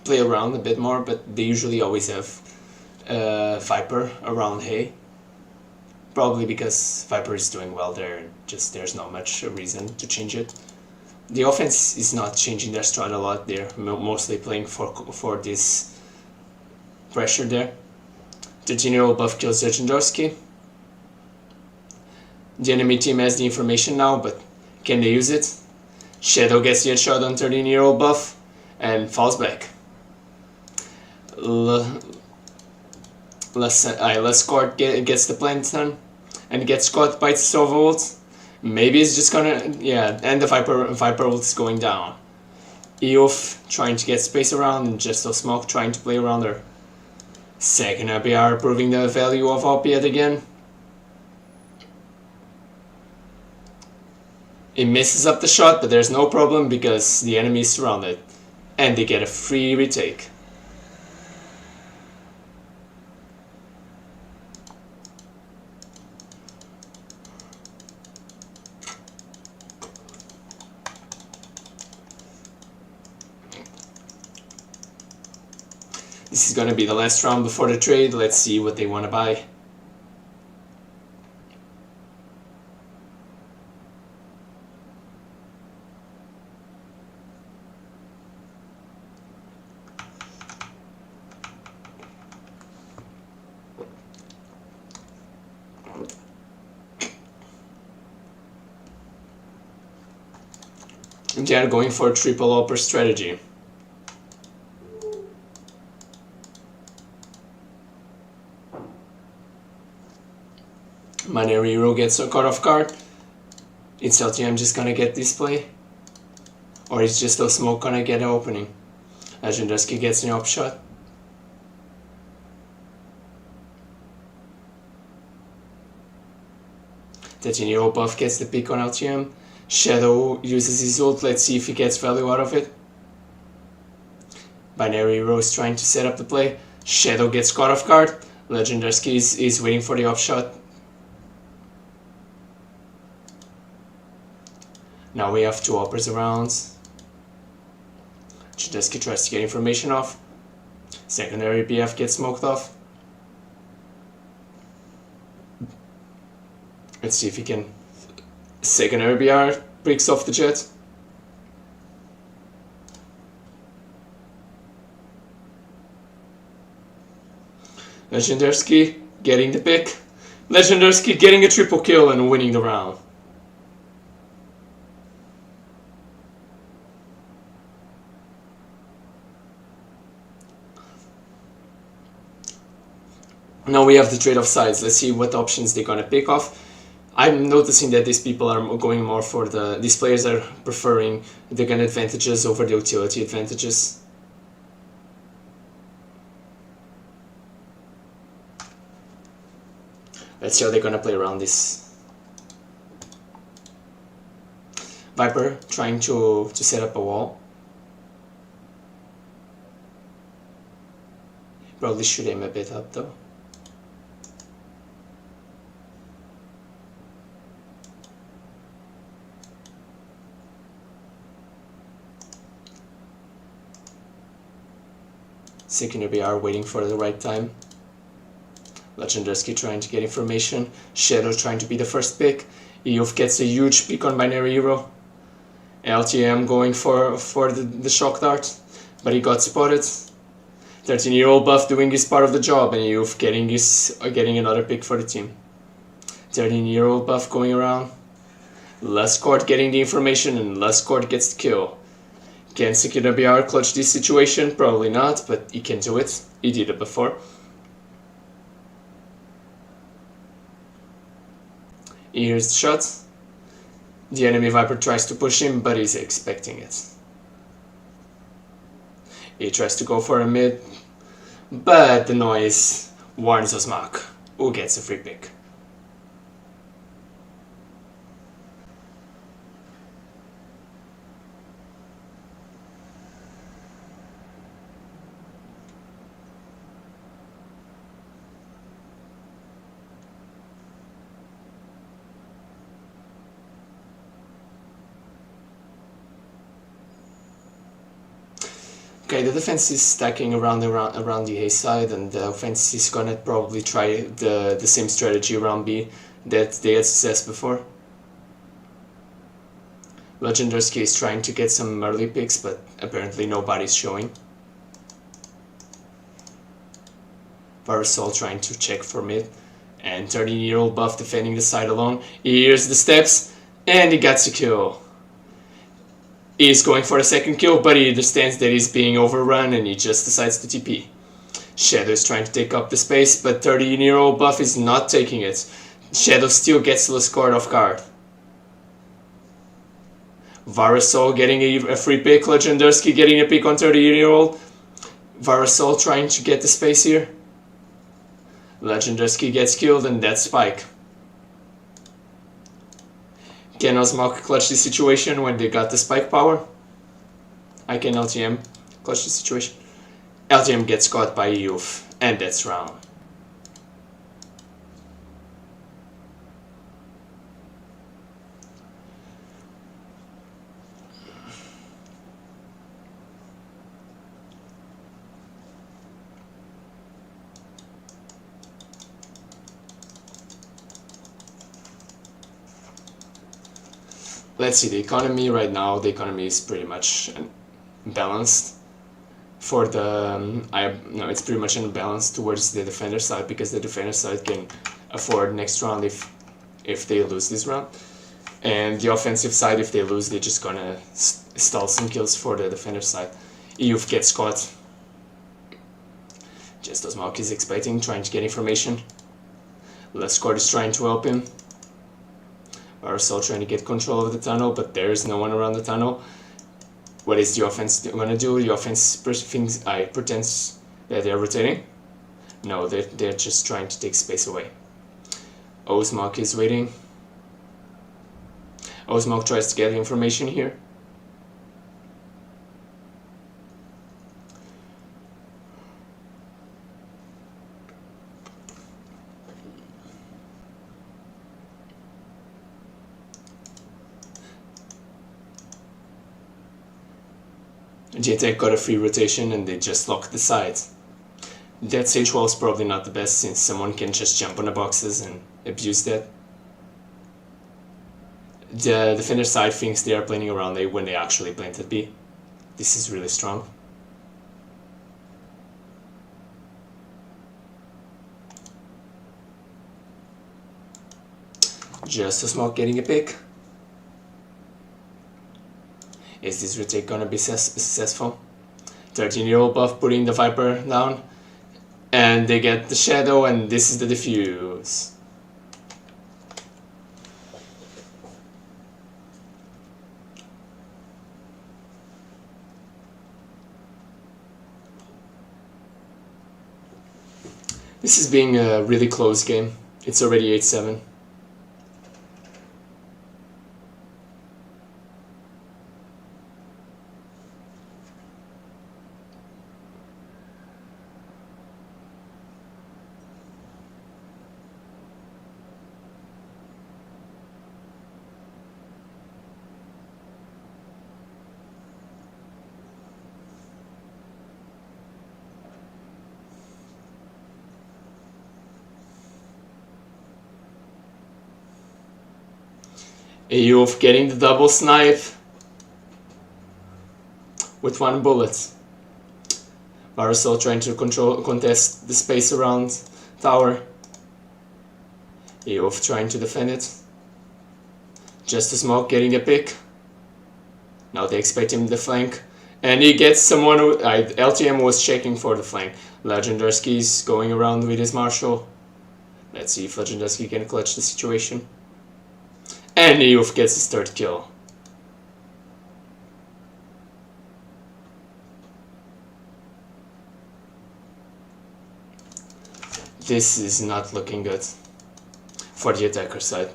play around a bit more, but they usually always have Viper around Hay. Probably because Viper is doing well there, just there's not much reason to change it. The offense is not changing their strat a lot, they're mostly playing for this pressure there. 13-year-old buff kills Legendarski. The enemy team has the information now, but can they use it? Shadow gets the headshot on 13-year-old buff and falls back. Lascore gets the plant done and gets caught by Sova ult. Maybe it's just gonna, yeah, and the Viper ult is going down. Eof trying to get space around and Just of Smoke trying to play around her. Second RBR proving the value of OP yet again. It messes up the shot, but there's no problem because the enemy is surrounded. And they get a free retake. This is gonna be the last round before the trade. Let's see what they wanna buy. They are going for a triple upper strategy. Binary Hero gets a cut off card. Is LTM just gonna get this play? Or is just a smoke gonna get an opening? Legendarski gets an upshot. Tetinio buff gets the pick on LTM. Shadow uses his ult, let's see if he gets value out of it. Binary Hero is trying to set up the play. Shadow gets cut off guard. Legendarski is waiting for the upshot. Now we have two uppers around. Legendarski tries to get information off. Secondary BF gets smoked off. Let's see if he can. Secondary BR breaks off the jet. Legendarski getting the pick. Legendarski getting a triple kill and winning the round. Now we have the trade-off sides. Let's see what options they're gonna pick off. I'm noticing that these people are going more for these players are preferring the gun advantages over the utility advantages. Let's see how they're gonna play around this. Viper trying to set up a wall. Probably should aim a bit up though. Secondary BR waiting for the right time. Legendarski trying to get information. Shadow trying to be the first pick. Eof gets a huge pick on Binary Hero. LTM going for the shock dart, but he got spotted. 13-year-old buff doing his part of the job, and Eof getting another pick for the team. 13-year-old buff going around. Luscourt getting the information, and Luscourt gets the kill. Can Secure BR clutch this situation? Probably not, but he can do it. He did it before. Here's the shot. The enemy Viper tries to push him, but he's expecting it. He tries to go for a mid, but the noise warns Osmak, who gets a free pick. Okay, the defense is stacking around the A side, and the offense is gonna probably try the same strategy around B that they had success before. Legendarski is trying to get some early picks, but apparently nobody's showing. Parasol trying to check for mid, and 13-year-old buff defending the side alone. He hears the steps, and he gets a kill. He's going for a second kill, but he understands that he's being overrun and he just decides to TP. Shadow is trying to take up the space, but 13-year-old buff is not taking it. Shadow still gets Luscourt off guard. Varasol getting a free pick, Legendarski getting a pick on 13-year-old. Varasol trying to get the space here. Legendarski gets killed, and that's Spike. Can Osmok clutch the situation when they got the spike power? I can LTM clutch the situation. LTM gets caught by EUF, and that's round. Let's see the economy right now. The economy is pretty much balanced. For the no, it's pretty much unbalanced towards the defender side, because the defender side can afford next round if they lose this round, and the offensive side, if they lose, they're just gonna stall some kills for the defender side. EUF gets caught. Just as Malk is expecting, trying to get information. Last Court is trying to help him. Arcel trying to get control of the tunnel, but there is no one around the tunnel. What is the offense gonna do? The offense pretends that they're rotating. No, they're just trying to take space away. Osmok is waiting. Osmok tries to get information here. JTech got a free rotation and they just locked the sides. That sage wall is probably not the best, since someone can just jump on the boxes and abuse that. The defender side thinks they are planning around A when they actually planted B. This is really strong. Just a Smoke getting a pick. Is this retake gonna be successful? 13-year-old buff putting the Viper down, and they get the Shadow, and this is the defuse. This is being a really close game. It's already 8-7. Ayuf getting the double snipe with one bullet. Varusol trying to contest the space around tower. Ayuf trying to defend it. Just a Smoke getting a pick. Now they expect him to flank. And he gets someone who... LTM was checking for the flank. Legendarski's going around with his Marshal. Let's see if Legendarski can clutch the situation. And Ayuf gets his third kill. This is not looking good for the attacker side.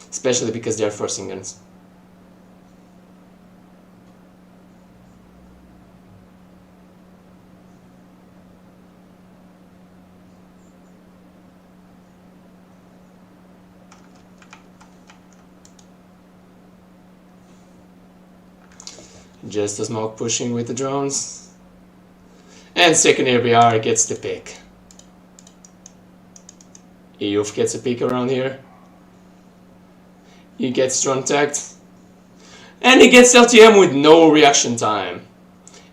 Especially because they are forcing guns. Just a Smoke pushing with the drones. And second ABR gets the pick. Ayuf gets a pick around here. He gets drone tagged. And he gets LTM with no reaction time.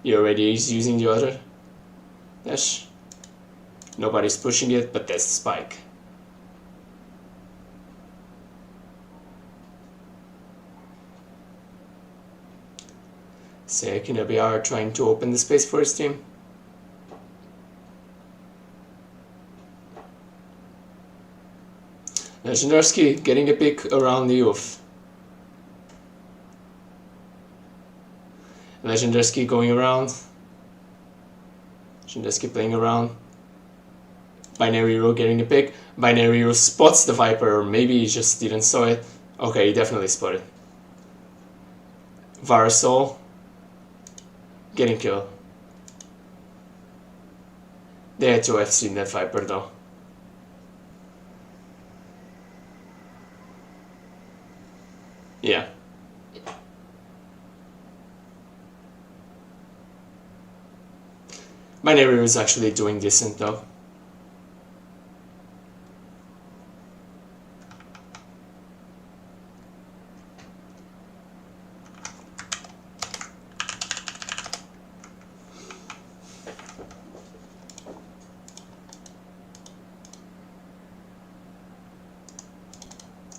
He already is using the other dash. Nobody's pushing it, but that's the spike. Second ABR trying to open the space for his team. Legendarski getting a pick around the Ayuf. Legendarski going around. Legendarski playing around. Binary Hero getting the pick. Binary Hero spots the Viper, or maybe he just didn't saw it. Okay, he definitely spotted. Varasol getting killed. They had to have seen that Viper though. Yeah. Binary was actually doing decent though.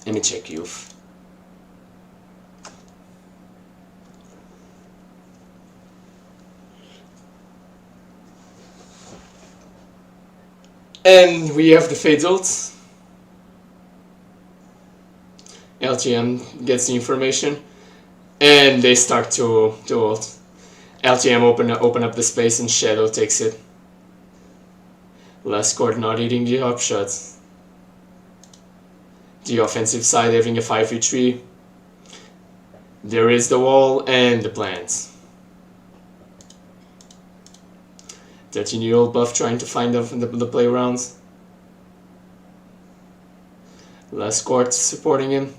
Let me check youth. And we have the Fade ult. LTM gets the information, and they start to ult. LTM open up the space, and Shadow takes it. Last court not eating the upshot. The offensive side having a 5v3. There is the wall and the plant. 13-year-old buff trying to find the playgrounds. Last court supporting him.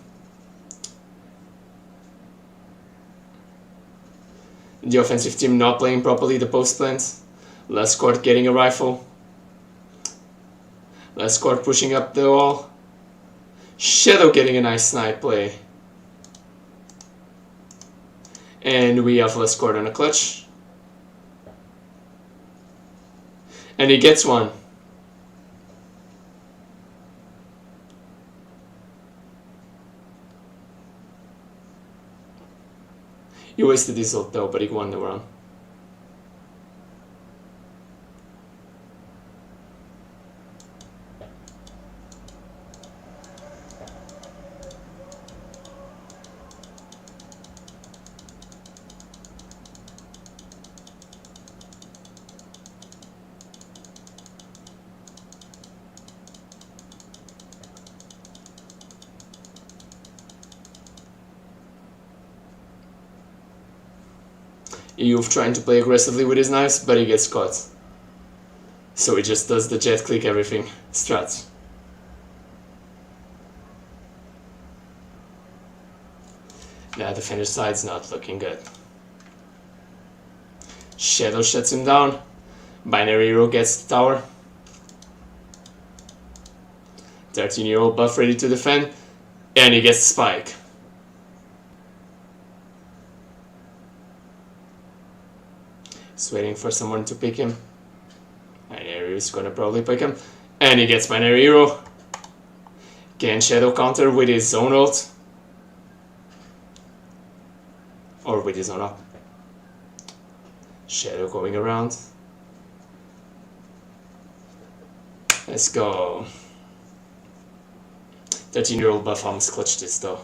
The offensive team not playing properly the post plant. Last court getting a rifle. Last court pushing up the wall. Shadow getting a nice snipe play. And we have last court on a clutch. And he gets one. He wasted his ult though, but he won the round. Youth trying to play aggressively with his knives, but he gets caught. So he just does the jet click everything strat. Now defender side's not looking good. Shadow shuts him down. Binary Hero gets the tower. 13-year-old buff ready to defend. And he gets the spike. He's waiting for someone to pick him. Binary Hero's gonna probably pick him. And he gets Binary Hero. Can Shadow counter with his own ult? Or with his own up. Shadow going around. Let's go. 13-year-old buff almost clutched this though.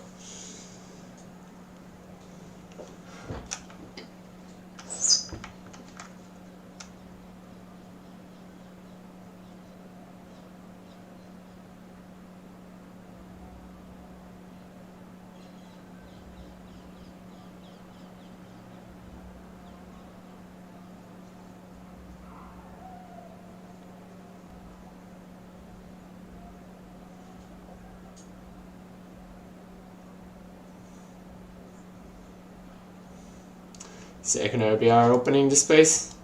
Second RBR opening the space.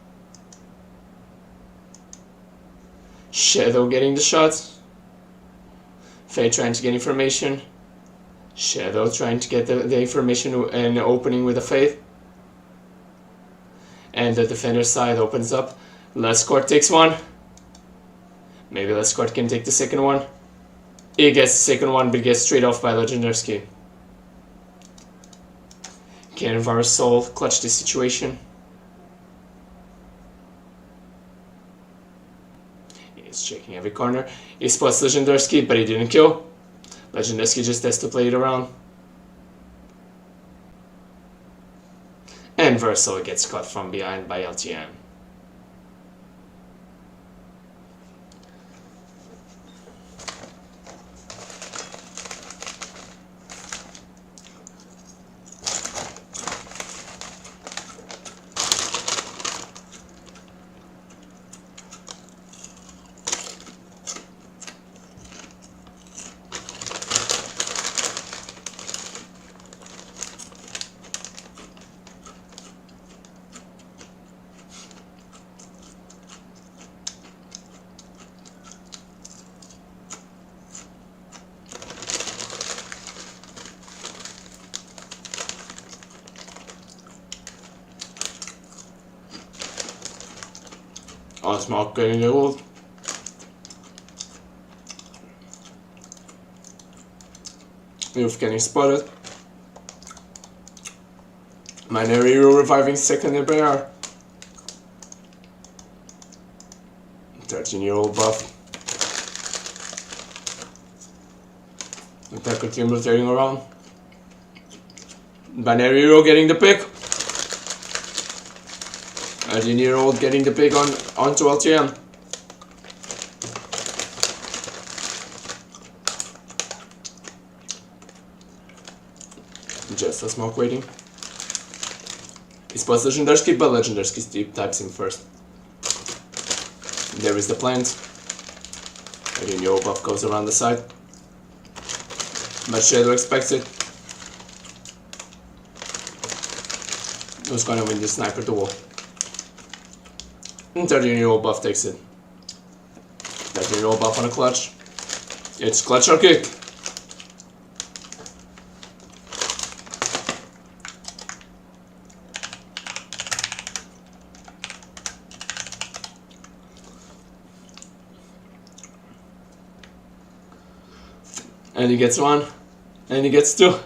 Shadow getting the shot. Faye trying to get information. Shadow trying to get the information and opening with a Faith. And the defender side opens up. Last court takes one. Maybe last court can take the second one. He gets the second one, but gets straight off by Legendarski. Can Varasol clutch this situation? He's checking every corner. He spots Legendarski, but he didn't kill. Legendarski just has to play it around. And Varasol gets caught from behind by LTM. On smoke getting the ult. Youth getting spotted. Minor hero reviving second ABR. 13-year-old buff. Attacker team rotating around. Binary hero getting the pick. 13-year-old getting the pick onto LTM. Just a smoke waiting. He spots Legendarski, but Legendarski types him first. There is the plant. 13-year-old buff goes around the side. But Shadow expects it. Who's gonna win this sniper duel? 13-year-old buff takes it. 13-year-old buff on a clutch. It's clutch or kick. And he gets one. And he gets two.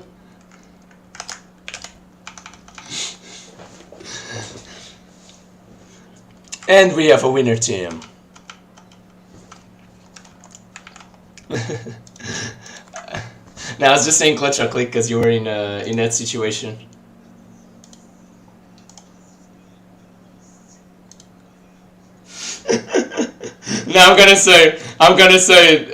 And we have a winner team. Now I was just saying clutch or click because you were in that situation. Now I'm gonna say